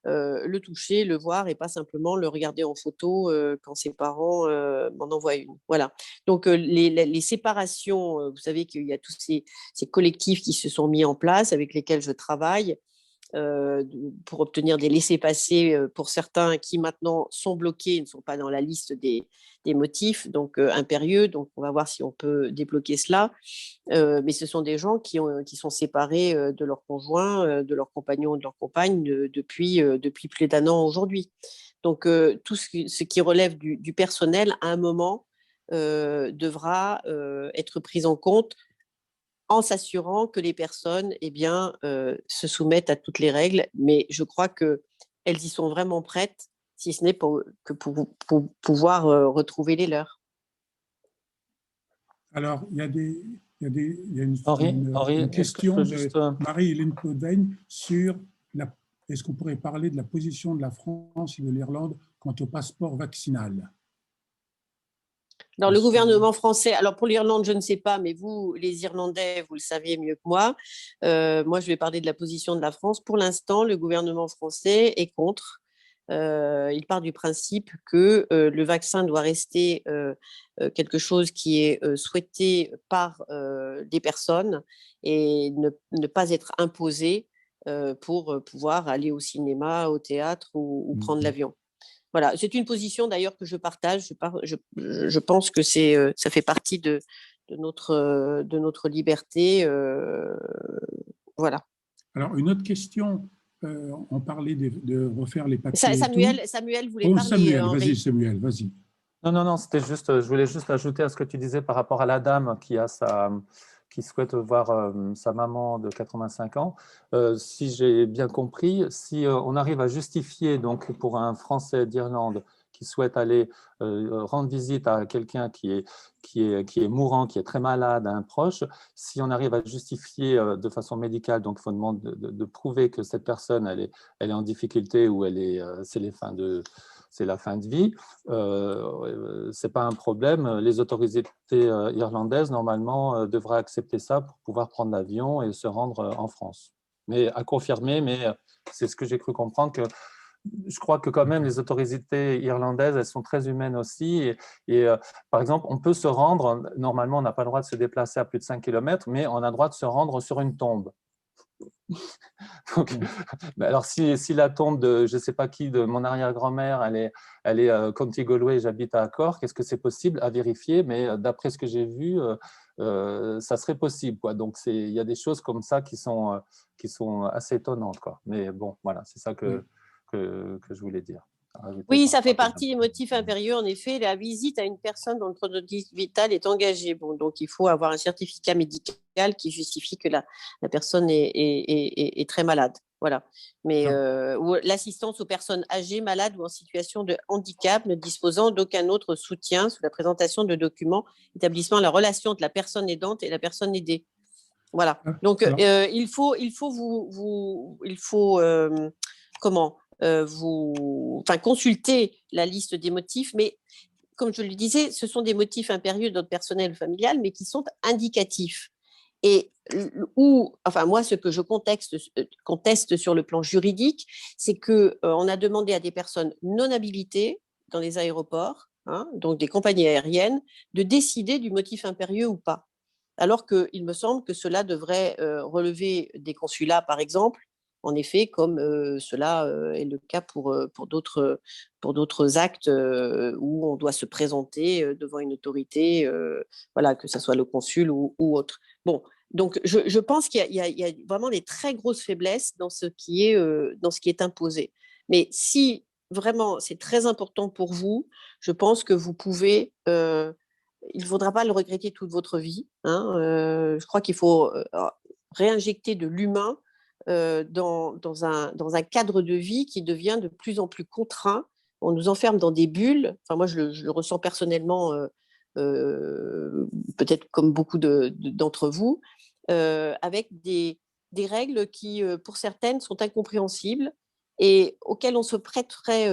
le toucher, le voir, et pas simplement le regarder en photo quand ses parents m'en envoient une. Voilà. Donc les séparations, vous savez qu'il y a tous ces collectifs qui se sont mis en place, avec lesquels je travaille, pour obtenir des laissez-passer pour certains qui maintenant sont bloqués, ne sont pas dans la liste des motifs donc impérieux. Donc on va voir si on peut débloquer cela. Mais ce sont des gens qui sont séparés de leur conjoint, de leur compagnon, de leur compagne depuis plus d'1 an aujourd'hui. Donc tout ce qui relève du personnel, à un moment, devra être pris en compte, en s'assurant que les personnes se soumettent à toutes les règles. Mais je crois qu'elles y sont vraiment prêtes, si ce n'est pour pouvoir retrouver les leurs. Alors, il y a Henri, une question juste... de Marie-Hélène Claudaigne sur est-ce qu'on pourrait parler de la position de la France et de l'Irlande quant au passeport vaccinal? Dans le gouvernement français, alors pour l'Irlande, je ne sais pas, mais vous, les Irlandais, vous le savez mieux que moi. Moi, je vais parler de la position de la France. Pour l'instant, le gouvernement français est contre. il part du principe que le vaccin doit rester quelque chose qui est souhaité par des personnes et ne pas être imposé pour pouvoir aller au cinéma, au théâtre ou prendre l'avion. Voilà, c'est une position d'ailleurs que je partage. Je pense que ça fait partie de notre liberté. Voilà. Alors, une autre question. On parlait de refaire les papiers. Samuel voulait parler. Samuel, vas-y, Samuel, vas-y. Non, c'était juste, je voulais juste ajouter à ce que tu disais par rapport à la dame qui souhaite voir sa maman de 85 ans. Si j'ai bien compris, si on arrive à justifier, donc pour un Français d'Irlande qui souhaite aller rendre visite à quelqu'un qui est mourant, qui est très malade, à un proche, si on arrive à justifier de façon médicale, donc il faut demander de prouver que cette personne elle est en difficulté ou c'est la fin de vie, c'est pas un problème. Les autorités irlandaises, normalement, devraient accepter ça pour pouvoir prendre l'avion et se rendre en France. Mais à confirmer, mais c'est ce que j'ai cru comprendre, que je crois que quand même les autorités irlandaises, elles sont très humaines aussi. Et par exemple, on peut se rendre, normalement, on n'a pas le droit de se déplacer à plus de 5 km, mais on a le droit de se rendre sur une tombe. Donc, alors si la tombe de je ne sais pas qui, de mon arrière-grand-mère, elle est County Galway, j'habite à Cork, est-ce que c'est possible à vérifier? Mais d'après ce que j'ai vu, ça serait possible, quoi. Donc il y a des choses comme ça qui sont assez étonnantes, quoi. Mais bon, voilà, c'est ça que je voulais dire. Oui, ça fait partie des motifs impérieux. En effet, la visite à une personne dont le pronostic vital est engagé. Bon, donc, il faut avoir un certificat médical qui justifie que la personne est très malade. Voilà. Mais l'assistance aux personnes âgées, malades ou en situation de handicap ne disposant d'aucun autre soutien sous la présentation de documents établissant la relation entre la personne aidante et la personne aidée. Voilà. Donc, il faut consulter la liste des motifs, mais comme je le disais, ce sont des motifs impérieux d'ordre personnel ou familial, mais qui sont indicatifs. Et moi, ce que je conteste sur le plan juridique, c'est qu'on a demandé à des personnes non habilitées dans les aéroports, donc des compagnies aériennes, de décider du motif impérieux ou pas. Alors qu'il me semble que cela devrait relever des consulats, par exemple, en effet, comme cela est le cas pour d'autres actes où on doit se présenter devant une autorité, voilà, que ce soit le consul ou autre. Bon, donc je pense qu'il y a vraiment des très grosses faiblesses dans ce qui est imposé. Mais si vraiment c'est très important pour vous, je pense que vous pouvez... il ne faudra pas le regretter toute votre vie. Je crois qu'il faut réinjecter de l'humain dans un cadre de vie qui devient de plus en plus contraint. On nous enferme dans des bulles. Enfin, moi, je le ressens personnellement, peut-être comme beaucoup d'entre vous, avec des règles qui, pour certaines, sont incompréhensibles et auxquelles on se prêterait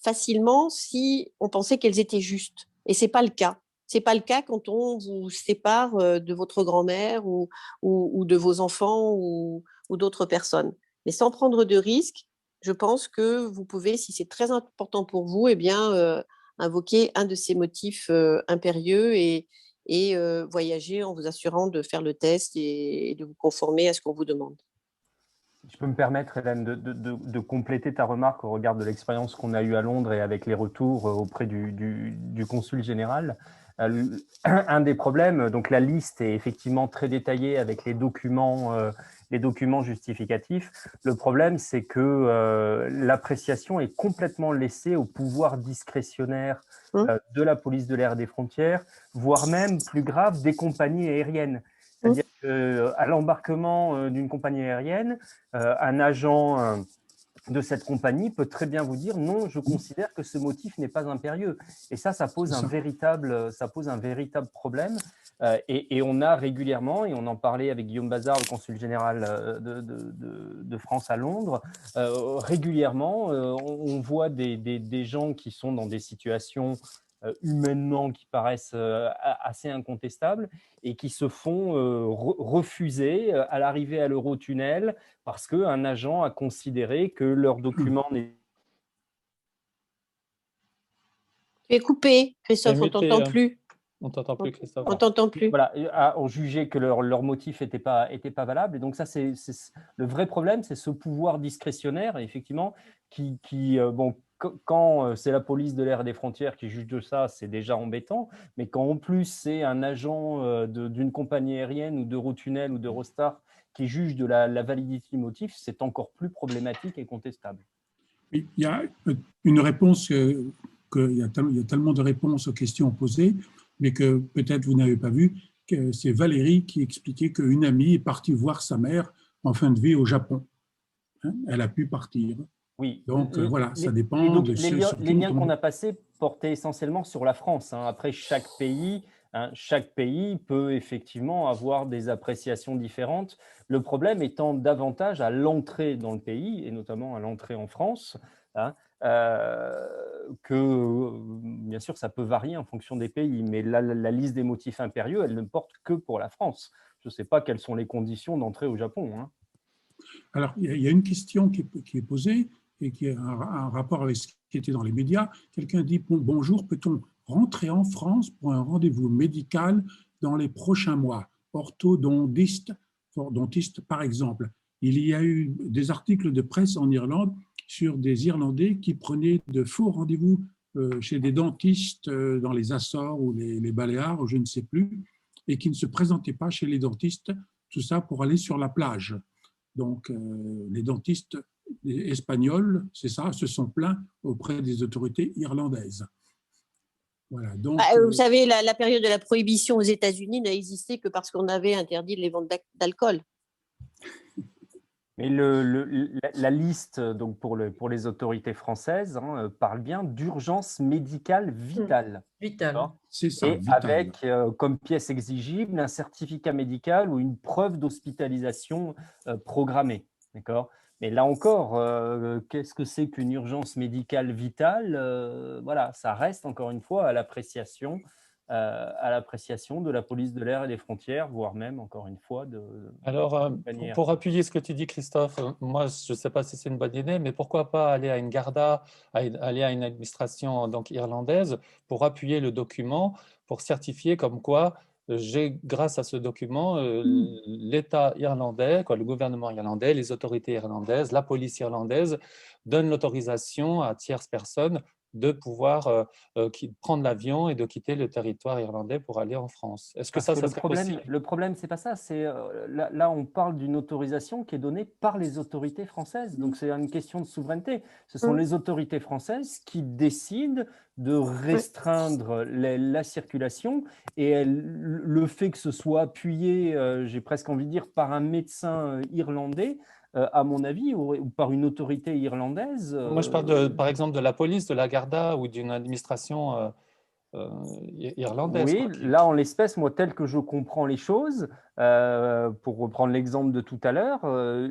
facilement si on pensait qu'elles étaient justes. Et ce n'est pas le cas. Ce n'est pas le cas quand on vous sépare de votre grand-mère ou de vos enfants ou d'autres personnes. Mais sans prendre de risques, je pense que vous pouvez, si c'est très important pour vous, invoquer un de ces motifs impérieux et voyager en vous assurant de faire le test et de vous conformer à ce qu'on vous demande. Je peux me permettre, Hélène, de compléter ta remarque au regard de l'expérience qu'on a eue à Londres et avec les retours auprès du consul général. Un des problèmes, donc la liste est effectivement très détaillée avec les documents justificatifs. Le problème, c'est que l'appréciation est complètement laissée au pouvoir discrétionnaire de la police de l'air et des frontières, voire même, plus grave, des compagnies aériennes. C'est-à-dire qu'à l'embarquement d'une compagnie aérienne, un agent de cette compagnie peut très bien vous dire non, je considère que ce motif n'est pas impérieux. Et ça pose un véritable problème. Et on a régulièrement, et on en parlait avec Guillaume Bazard, le consul général de France à Londres, régulièrement, on voit des gens qui sont dans des situations humainement qui paraissent assez incontestables et qui se font refuser à l'arrivée à l'Eurotunnel parce qu'un agent a considéré que leur document n'est Tu es coupé, Christophe, on muté, t'entend plus. On t'entend plus, Christophe. On t'entend plus. Voilà, on jugeait que leur motif n'était pas valable. Et donc ça, c'est le vrai problème, c'est ce pouvoir discrétionnaire, effectivement, bon, quand c'est la police de l'air et des frontières qui juge de ça, c'est déjà embêtant. Mais quand en plus c'est un agent d'une compagnie aérienne ou d'Eurotunnel ou d'Eurostar qui juge de la validité du motif, c'est encore plus problématique et contestable. Il y a une réponse, il y a tellement de réponses aux questions posées, mais que peut-être vous n'avez pas vu, que c'est Valérie qui expliquait qu'une amie est partie voir sa mère en fin de vie au Japon. Elle a pu partir. Oui. Donc voilà, ça dépend de les liens qu'on a passés portaient essentiellement sur la France. Après, chaque pays peut effectivement avoir des appréciations différentes. Le problème étant davantage à l'entrée dans le pays, et notamment à l'entrée en France, que bien sûr ça peut varier en fonction des pays, mais la liste des motifs impérieux, elle ne porte que pour la France. Je ne sais pas quelles sont les conditions d'entrée au Japon. Alors, il y a une question qui est posée et qui a un rapport avec ce qui était dans les médias. Quelqu'un dit « Bonjour, peut-on rentrer en France pour un rendez-vous médical dans les prochains mois ?» Orthodontiste, par exemple. Il y a eu des articles de presse en Irlande sur des Irlandais qui prenaient de faux rendez-vous chez des dentistes dans les Açores ou les Baléares, ou je ne sais plus, et qui ne se présentaient pas chez les dentistes, tout ça pour aller sur la plage. Donc, les dentistes espagnols, c'est ça, se sont plaints auprès des autorités irlandaises. Voilà, donc, vous savez, la période de la prohibition aux États-Unis n'a existé que parce qu'on avait interdit les ventes d'alcool. Mais la liste donc pour les autorités françaises parle bien d'urgence médicale vitale. C'est ça, et vital. avec comme pièce exigible un certificat médical ou une preuve d'hospitalisation programmée. D'accord ? Mais là encore, qu'est-ce que c'est qu'une urgence médicale vitale ? Voilà, ça reste encore une fois à l'appréciation de la police de l'air et des frontières, voire même, encore une fois, Alors, pour appuyer ce que tu dis, Christophe, moi, je ne sais pas si c'est une bonne idée, mais pourquoi pas aller à une Garda, aller à une administration donc, irlandaise pour appuyer le document, pour certifier comme quoi j'ai, grâce à ce document, l'État irlandais, le gouvernement irlandais, les autorités irlandaises, la police irlandaise donnent l'autorisation à tierces personnes de pouvoir prendre l'avion et de quitter le territoire irlandais pour aller en France. Est-ce que ça serait possible ? Le problème, c'est pas ça. C'est là, on parle d'une autorisation qui est donnée par les autorités françaises. Donc, c'est une question de souveraineté. Ce sont les autorités françaises qui décident de restreindre la circulation et le fait que ce soit appuyé, j'ai presque envie de dire, par un médecin irlandais, à mon avis, ou par une autorité irlandaise. Moi, je parle par exemple de la police, de la Garda ou d'une administration irlandaise. Oui, là, en l'espèce, moi, tel que je comprends les choses, pour reprendre l'exemple de tout à l'heure,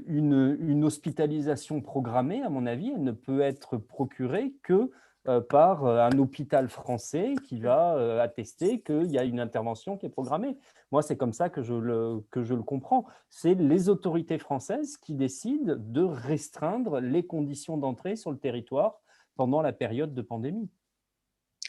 une hospitalisation programmée, à mon avis, elle ne peut être procurée que par un hôpital français qui va attester qu'il y a une intervention qui est programmée. Moi, c'est comme ça que je le comprends. C'est les autorités françaises qui décident de restreindre les conditions d'entrée sur le territoire pendant la période de pandémie.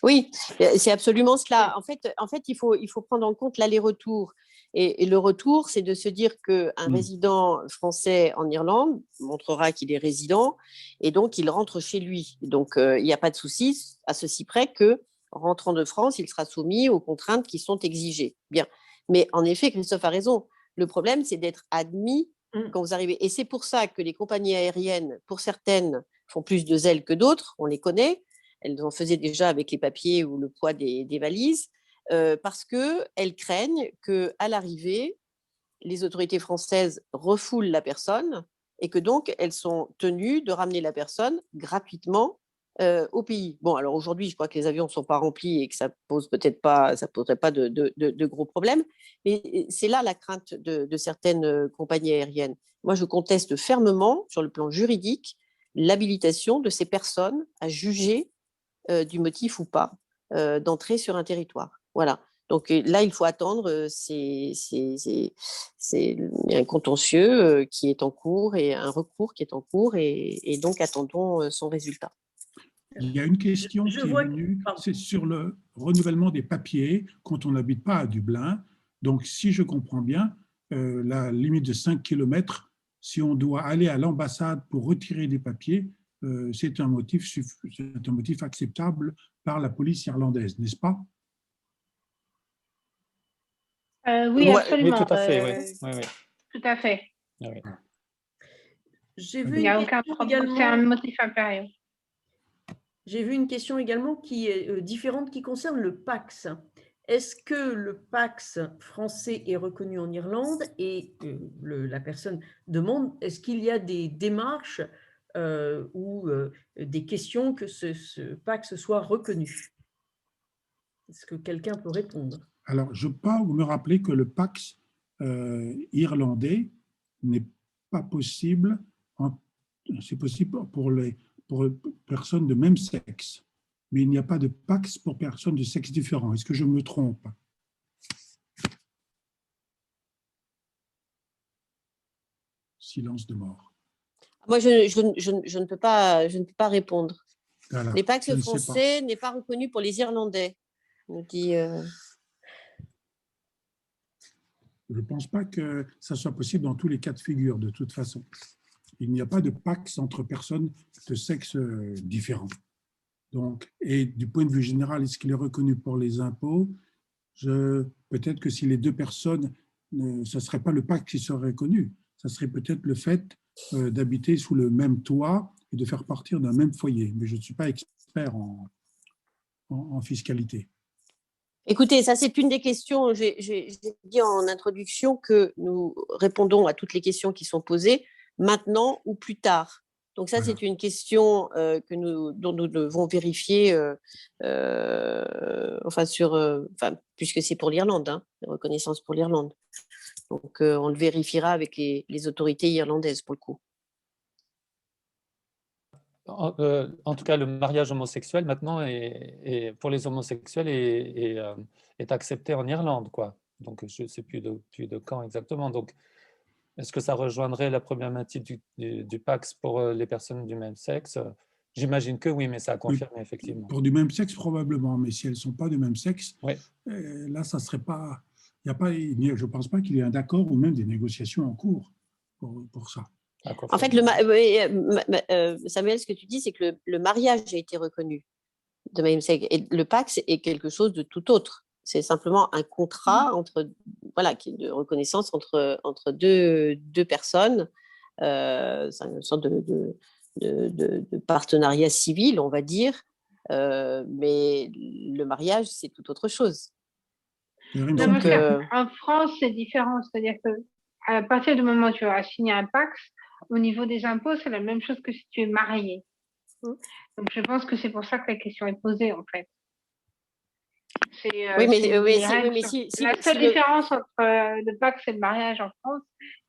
Oui, c'est absolument cela. En fait, il faut prendre en compte l'aller-retour. Et le retour, c'est de se dire qu'un résident français en Irlande montrera qu'il est résident et donc il rentre chez lui. Donc, il n'y a pas de souci, à ceci près que, rentrant de France, il sera soumis aux contraintes qui sont exigées. Bien. Mais en effet, Christophe a raison. Le problème, c'est d'être admis quand vous arrivez. Et c'est pour ça que les compagnies aériennes, pour certaines, font plus de zèle que d'autres, on les connaît. Elles en faisaient déjà avec les papiers ou le poids des valises, parce qu'elles craignent qu'à l'arrivée, les autorités françaises refoulent la personne et que donc elles sont tenues de ramener la personne gratuitement au pays. Bon, alors aujourd'hui, je crois que les avions ne sont pas remplis et que ça poserait pas de gros problèmes, mais c'est là la crainte de certaines compagnies aériennes. Moi, je conteste fermement, sur le plan juridique, l'habilitation de ces personnes à juger du motif ou pas d'entrer sur un territoire. Voilà. Donc là, il faut attendre. C'est un contentieux qui est en cours et un recours qui est en cours et donc attendons son résultat. Il y a une question Je qui est vois- venue, pardon. c'est sur le renouvellement des papiers quand on n'habite pas à Dublin. Donc, si je comprends bien, la limite de 5 km, si on doit aller à l'ambassade pour retirer des papiers, c'est un motif acceptable par la police irlandaise, n'est-ce pas? Oui, Oui, absolument. tout à fait. Oui, oui, oui. Tout à fait. Oui. J'ai Il vu n'y une a aucun question problème. C'est un également. motif impérieux. J'ai vu une question également qui est différente, qui concerne le Pax. Est-ce que le Pax français est reconnu en Irlande? Et la personne demande, est-ce qu'il y a des démarches ou des questions que ce Pax soit reconnu? Est-ce que quelqu'un peut répondre? Alors, je peux me rappeler que le Pax irlandais n'est pas possible, c'est possible pour les personnes de même sexe, mais il n'y a pas de Pax pour personnes de sexe différent. Est-ce que je me trompe? Silence de mort. Moi, je ne peux pas répondre. Voilà, Les Pax je ne sais pas. français n'est pas reconnu pour les Irlandais, nous dit. Je ne pense pas que ça soit possible dans tous les cas de figure, de toute façon. Il n'y a pas de Pax entre personnes de sexe différent. Donc, et du point de vue général, est-ce qu'il est reconnu pour les impôts? Peut-être que si les deux personnes, ce ne serait pas le Pax qui serait reconnu, ça serait peut-être le fait d'habiter sous le même toit et de faire partir d'un même foyer. Mais je ne suis pas expert en fiscalité. Écoutez, ça c'est une des questions. J'ai dit en introduction que nous répondons à toutes les questions qui sont posées maintenant ou plus tard. Donc ça, c'est une question dont nous devons vérifier, puisque c'est pour l'Irlande, hein, la reconnaissance pour l'Irlande. Donc on le vérifiera avec les autorités irlandaises pour le coup. En tout cas, le mariage homosexuel maintenant pour les homosexuels est accepté en Irlande, quoi. Donc je ne sais plus de quand exactement. Donc est-ce que ça rejoindrait la problématique du Pax pour les personnes du même sexe? J'imagine que oui, mais ça a confirmé effectivement. Pour du même sexe, probablement, mais si elles ne sont pas du même sexe, oui. Là, ça serait pas. Je ne pense pas qu'il y ait un accord ou même des négociations en cours pour ça. En fait, Samuel, ce que tu dis, c'est que le mariage a été reconnu de même sexe et le Pax est quelque chose de tout autre. C'est simplement un contrat de reconnaissance entre deux personnes. C'est une sorte de partenariat civil, on va dire. Mais le mariage, c'est tout autre chose. Donc, en France, c'est différent. C'est-à-dire qu'à partir du moment où tu as signé un Pax, au niveau des impôts, c'est la même chose que si tu es marié. Donc, je pense que c'est pour ça que la question est posée, en fait. La seule différence entre le Pax et le mariage en France,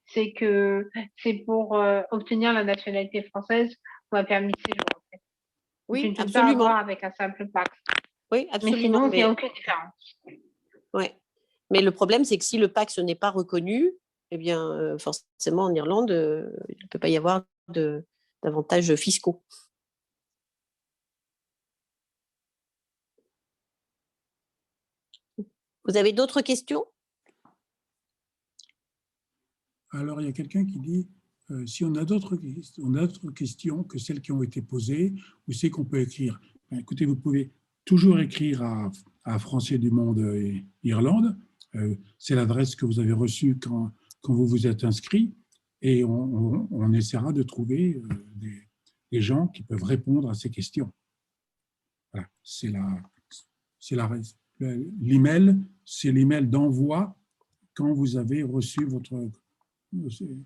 c'est que c'est pour obtenir la nationalité française ou un permis de séjour. En fait. Oui, tu ne peux absolument. pas avoir avec un simple Pax. Oui, absolument. Mais sinon, il n'y a aucune différence. Oui. Mais le problème, c'est que si le Pax n'est pas reconnu, eh bien, forcément, en Irlande, il ne peut pas y avoir d'avantages fiscaux. Vous avez d'autres questions? Alors, il y a quelqu'un qui dit, si on a d'autres questions que celles qui ont été posées, où c'est qu'on peut écrire? Écoutez, vous pouvez toujours écrire à Français du Monde Irlande. C'est l'adresse que vous avez reçue quand vous vous êtes inscrit, et on essaiera de trouver des gens qui peuvent répondre à ces questions. Voilà, l'email, c'est l'email d'envoi quand vous avez reçu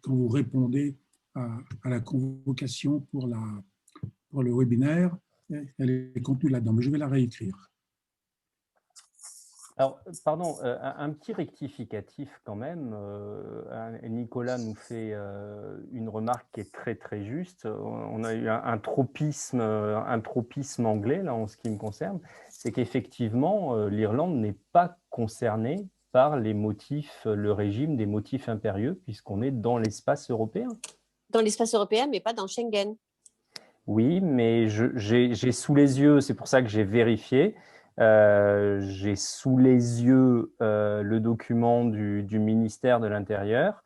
quand vous répondez à la convocation pour le webinaire, elle est contenue là-dedans, mais je vais la réécrire. Alors, pardon, un petit rectificatif quand même. Nicolas nous fait une remarque qui est très très juste. On a eu un tropisme anglais là en ce qui me concerne, c'est qu'effectivement l'Irlande n'est pas concernée par le régime des motifs impérieux puisqu'on est dans l'espace européen. Dans l'espace européen, mais pas dans Schengen. Oui, mais j'ai sous les yeux, c'est pour ça que j'ai vérifié, j'ai sous les yeux le document du ministère de l'Intérieur.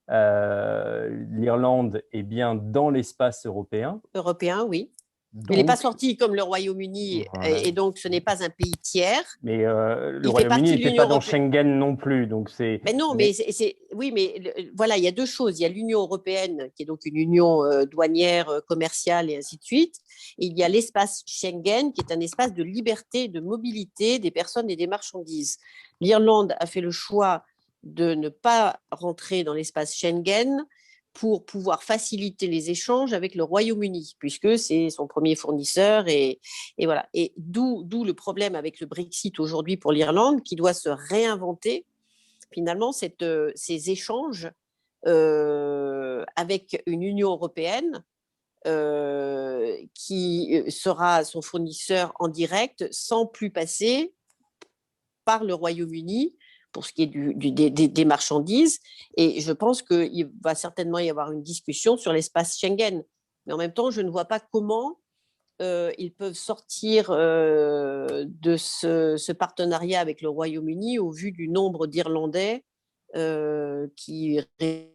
L'Irlande est bien dans l'espace européen. Européen, oui. Donc, il n'est pas sorti comme le Royaume-Uni, voilà. et donc ce n'est pas un pays tiers. Mais le Il fait Royaume-Uni partie de n'était l'Union pas dans européenne. Schengen non plus. Donc Mais non, oui, mais voilà, il y a deux choses. Il y a l'Union européenne, qui est donc une union douanière, commerciale et ainsi de suite. Et il y a l'espace Schengen, qui est un espace de liberté, de mobilité des personnes et des marchandises. L'Irlande a fait le choix de ne pas rentrer dans l'espace Schengen pour pouvoir faciliter les échanges avec le Royaume-Uni, puisque c'est son premier fournisseur. Et voilà. Et d'où le problème avec le Brexit aujourd'hui pour l'Irlande, qui doit se réinventer finalement ces échanges avec une Union européenne qui sera son fournisseur en direct sans plus passer par le Royaume-Uni pour ce qui est des marchandises. Et je pense qu'il va certainement y avoir une discussion sur l'espace Schengen. Mais en même temps, je ne vois pas comment ils peuvent sortir de ce partenariat avec le Royaume-Uni au vu du nombre d'Irlandais qui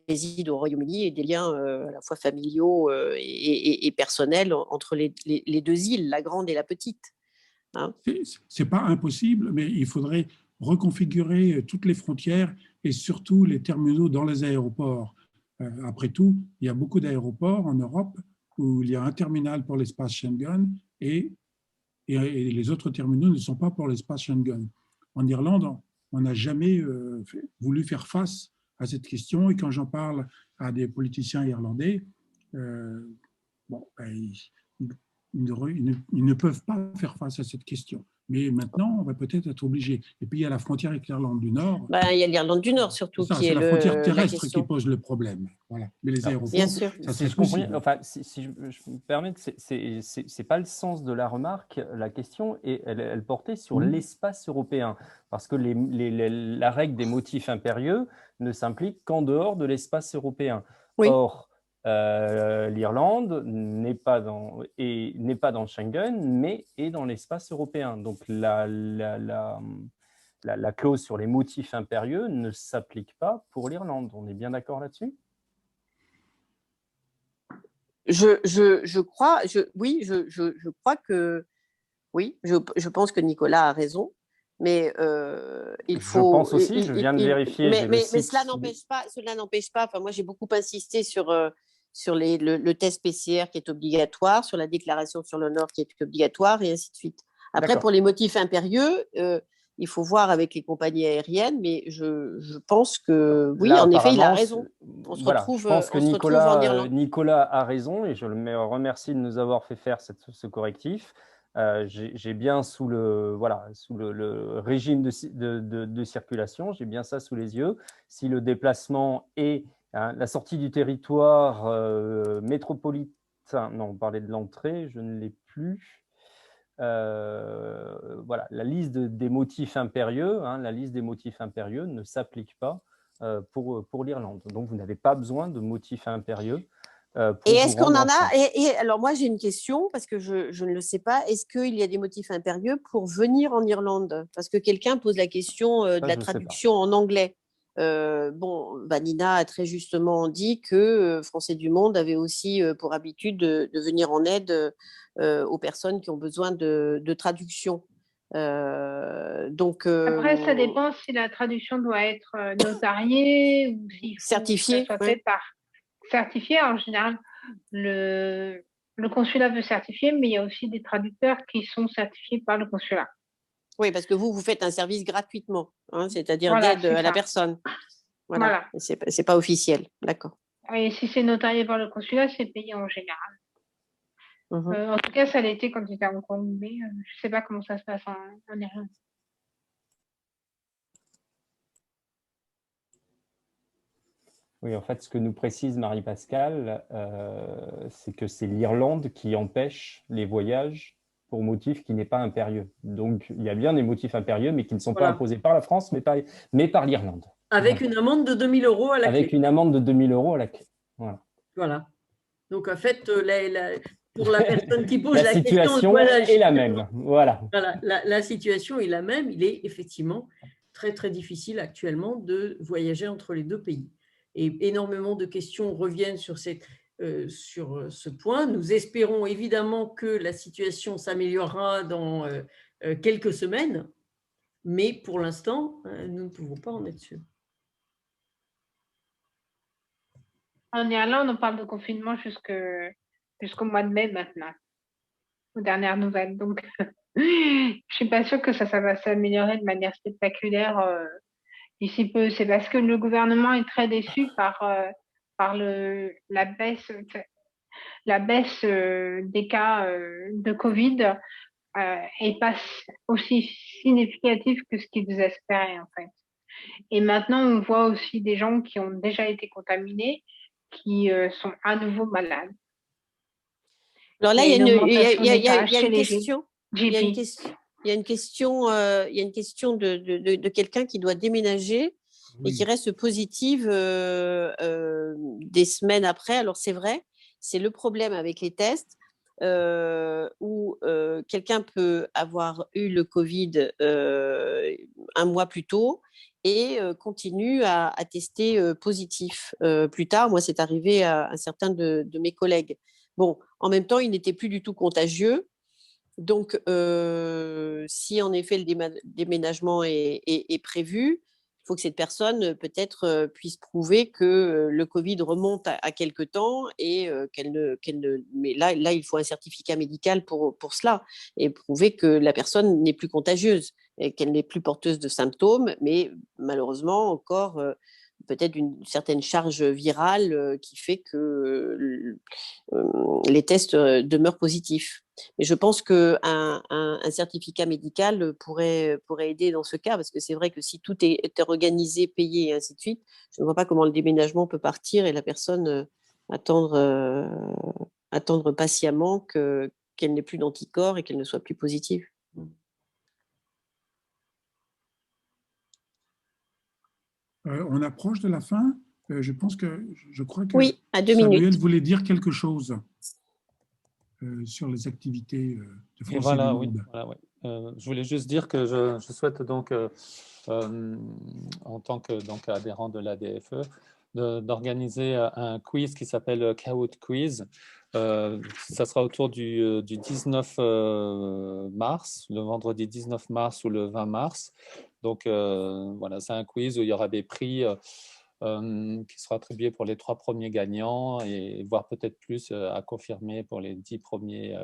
résident au Royaume-Uni et des liens à la fois familiaux et personnels entre les deux îles, la grande et la petite. Hein. C'est pas impossible, mais il faudrait reconfigurer toutes les frontières et surtout les terminaux dans les aéroports. Après tout, il y a beaucoup d'aéroports en Europe où il y a un terminal pour l'espace Schengen et les autres terminaux ne sont pas pour l'espace Schengen. En Irlande, on n'a jamais voulu faire face à cette question et quand j'en parle à des politiciens irlandais, ils ne peuvent pas faire face à cette question. Mais maintenant, on va peut-être être obligé. Et puis, il y a la frontière avec l'Irlande du Nord. Il y a l'Irlande du Nord, surtout, qui est la frontière terrestre qui pose le problème. Voilà. Mais les aéroports, bien sûr. ça serait possible. Enfin, si je me permets, c'est pas le sens de la remarque. La question, elle portait sur l'espace européen. Parce que la règle des motifs impérieux ne s'implique qu'en dehors de l'espace européen. Oui. Or, l'Irlande n'est pas dans Schengen, mais est dans l'espace européen. Donc, la clause sur les motifs impérieux ne s'applique pas pour l'Irlande. On est bien d'accord là-dessus ? Je crois que oui, je pense que Nicolas a raison. Mais il faut. Je pense aussi, je viens de vérifier. Mais cela n'empêche pas. Enfin, moi, j'ai beaucoup insisté sur le test PCR qui est obligatoire, sur la déclaration sur l'honneur qui est obligatoire, et ainsi de suite. Après, pour les motifs impérieux, il faut voir avec les compagnies aériennes, mais je pense que oui, là, en effet, il a raison. Je pense que Nicolas a raison, et je le remercie de nous avoir fait faire ce correctif. J'ai bien sous le régime de circulation, j'ai bien ça sous les yeux. Si le déplacement est la sortie du territoire métropolitain, non, on parlait de l'entrée, je ne l'ai plus. Voilà, la liste des motifs impérieux, la liste des motifs impérieux ne s'applique pas pour l'Irlande. Donc, vous n'avez pas besoin de motifs impérieux. Et est-ce qu'on en a et alors moi j'ai une question parce que je ne le sais pas. Est-ce qu'il y a des motifs impérieux pour venir en Irlande? Parce que quelqu'un pose la question de la traduction en anglais. Nina a très justement dit que Français du Monde avait aussi pour habitude de venir en aide aux personnes qui ont besoin de traduction. Après, ça dépend si la traduction doit être notariée ou s'il faut certifiée. Que ça soit fait par certifié. En général, le consulat veut certifier, mais il y a aussi des traducteurs qui sont certifiés par le consulat. Oui, parce que vous faites un service gratuitement, c'est-à-dire d'aide à la personne. Voilà. C'est pas officiel, d'accord. Et si c'est notarié par le consulat, c'est payé en général. En tout cas, ça l'était quand j'étais en Colombie. Je ne sais pas comment ça se passe en Irlande. Oui, en fait, ce que nous précise Marie-Pascale, c'est que c'est l'Irlande qui empêche les voyages pour motif qui n'est pas impérieux. Donc, il y a bien des motifs impérieux, mais qui ne sont pas imposés par la France, mais par l'Irlande. Avec une amende de 2 000 € à la clé. Avec une amende de 2 000 € à la clé. Voilà. Donc, en fait, pour la personne qui pose La la question, situation voilà, est la même. Voilà. Voilà, la situation est la même. Il est effectivement très, très difficile actuellement de voyager entre les deux pays. Et énormément de questions reviennent sur ce point. Nous espérons évidemment que la situation s'améliorera dans quelques semaines, mais pour l'instant, nous ne pouvons pas en être sûrs. En Irlande, on parle de confinement jusqu'au mois de mai maintenant, aux dernières nouvelles. Donc, je suis pas sûre que ça va s'améliorer de manière spectaculaire d'ici peu. C'est parce que le gouvernement est très déçu par la baisse des cas de Covid est pas aussi significative que ce qu'ils espéraient en fait. Et maintenant, on voit aussi des gens qui ont déjà été contaminés qui sont à nouveau malades. Alors là, il y a une question. Il y a une question de quelqu'un qui doit déménager et qui reste positive des semaines après. Alors c'est vrai, c'est le problème avec les tests où quelqu'un peut avoir eu le Covid un mois plus tôt et continue à tester positif plus tard. Moi, c'est arrivé à un certain de mes collègues. Bon, en même temps, il n'était plus du tout contagieux. Donc, si en effet le déménagement est prévu, il faut que cette personne peut-être puisse prouver que le Covid remonte à quelque temps et mais là, il faut un certificat médical pour cela et prouver que la personne n'est plus contagieuse et qu'elle n'est plus porteuse de symptômes, mais malheureusement encore peut-être une certaine charge virale qui fait que les tests demeurent positifs. Mais je pense qu'un certificat médical pourrait aider dans ce cas, parce que c'est vrai que si tout est organisé, payé et ainsi de suite, je ne vois pas comment le déménagement peut partir et la personne attendre patiemment qu'elle n'ait plus d'anticorps et qu'elle ne soit plus positive. On approche de la fin. Je crois que oui, à 2 Samuel minutes. voulait dire quelque chose sur les activités de France et du Monde. Je voulais juste dire que je souhaite donc, en tant qu'adhérent de l'ADFE, d'organiser un quiz qui s'appelle Kahoot Quiz. Ça sera autour du 19 mars, le vendredi 19 mars ou le 20 mars. Donc, voilà, c'est un quiz où il y aura des prix qui seront attribués pour les 3 premiers gagnants et voire peut-être plus à confirmer pour les 10 premiers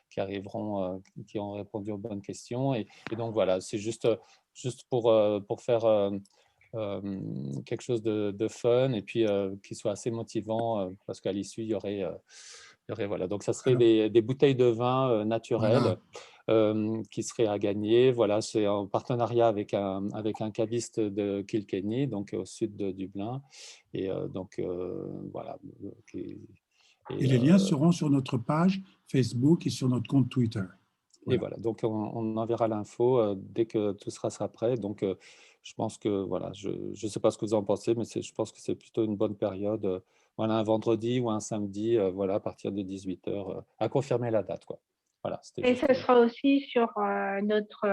qui arriveront, qui ont répondu aux bonnes questions. Et donc, voilà, c'est juste pour faire quelque chose de fun et puis qui soit assez motivant parce qu'à l'issue, il y aurait voilà. Donc, ça serait des bouteilles de vin naturelles qui seraient à gagner. Voilà, c'est en partenariat avec un caviste de Kilkenny, donc au sud de Dublin. Et donc, voilà. Et les liens seront sur notre page Facebook et sur notre compte Twitter. Voilà. Et voilà, donc on enverra l'info dès que tout sera prêt. Donc, je pense que, voilà, je ne sais pas ce que vous en pensez, mais je pense que c'est plutôt une bonne période. Voilà, un vendredi ou un samedi, voilà, à partir de 18h, à confirmer la date, quoi. Voilà, et ce sera aussi sur notre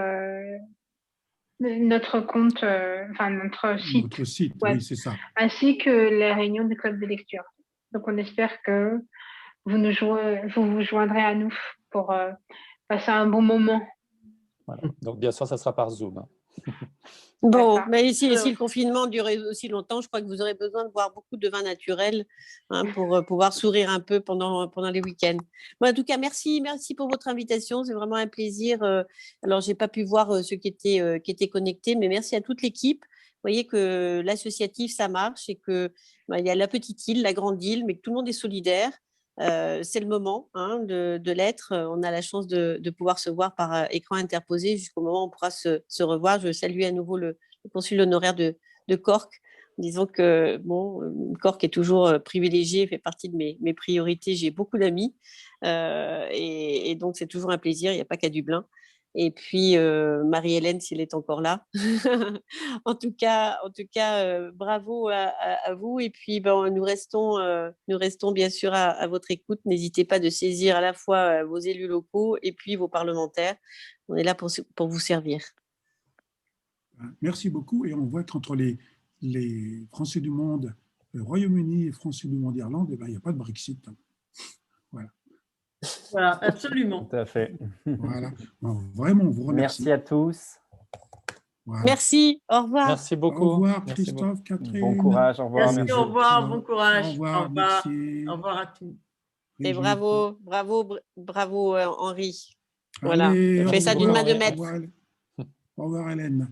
compte, enfin notre site. Notre site, oui, c'est ça. Ainsi que les réunions du club de lecture. Donc, on espère que vous vous joindrez à nous pour passer un bon moment. Voilà. Donc, bien sûr, ça sera par Zoom. Bon, mais si le confinement durait aussi longtemps, je crois que vous aurez besoin de boire beaucoup de vin naturel pour pouvoir sourire un peu pendant les week-ends. Bon, en tout cas, merci pour votre invitation. C'est vraiment un plaisir. Alors, j'ai pas pu voir ceux qui étaient connectés, mais merci à toute l'équipe. Vous voyez que l'associatif, ça marche et que il y a la petite île, la grande île, mais que tout le monde est solidaire. C'est le moment de l'être. On a la chance de pouvoir se voir par écran interposé jusqu'au moment où on pourra se revoir. Je salue à nouveau le consul honoraire de Cork. Disons que Cork est toujours privilégié, fait partie de mes priorités. J'ai beaucoup d'amis et donc c'est toujours un plaisir. Il n'y a pas qu'à Dublin. Et puis, Marie-Hélène, s'il est encore là. En tout cas, bravo à vous. Et puis, nous restons bien sûr à votre écoute. N'hésitez pas de saisir à la fois vos élus locaux et puis vos parlementaires. On est là pour vous servir. Merci beaucoup. Et on voit qu'entre les Français du monde, le Royaume-Uni et Français du monde Irlande, il n'y a pas de Brexit. Voilà. Voilà, absolument. Tout à fait. Voilà. Bon, vraiment, on vous remercie. Merci à tous. Voilà. Merci, au revoir. Merci beaucoup. Au revoir, Merci Christophe, beaucoup. Catherine. Bon courage, au revoir. Merci, au revoir, bon courage. Au revoir, au revoir. merci. Au revoir à tous. Et Brigitte. bravo Henri. Voilà, Allez, on fait ça d'une main de maître. Au revoir, Hélène.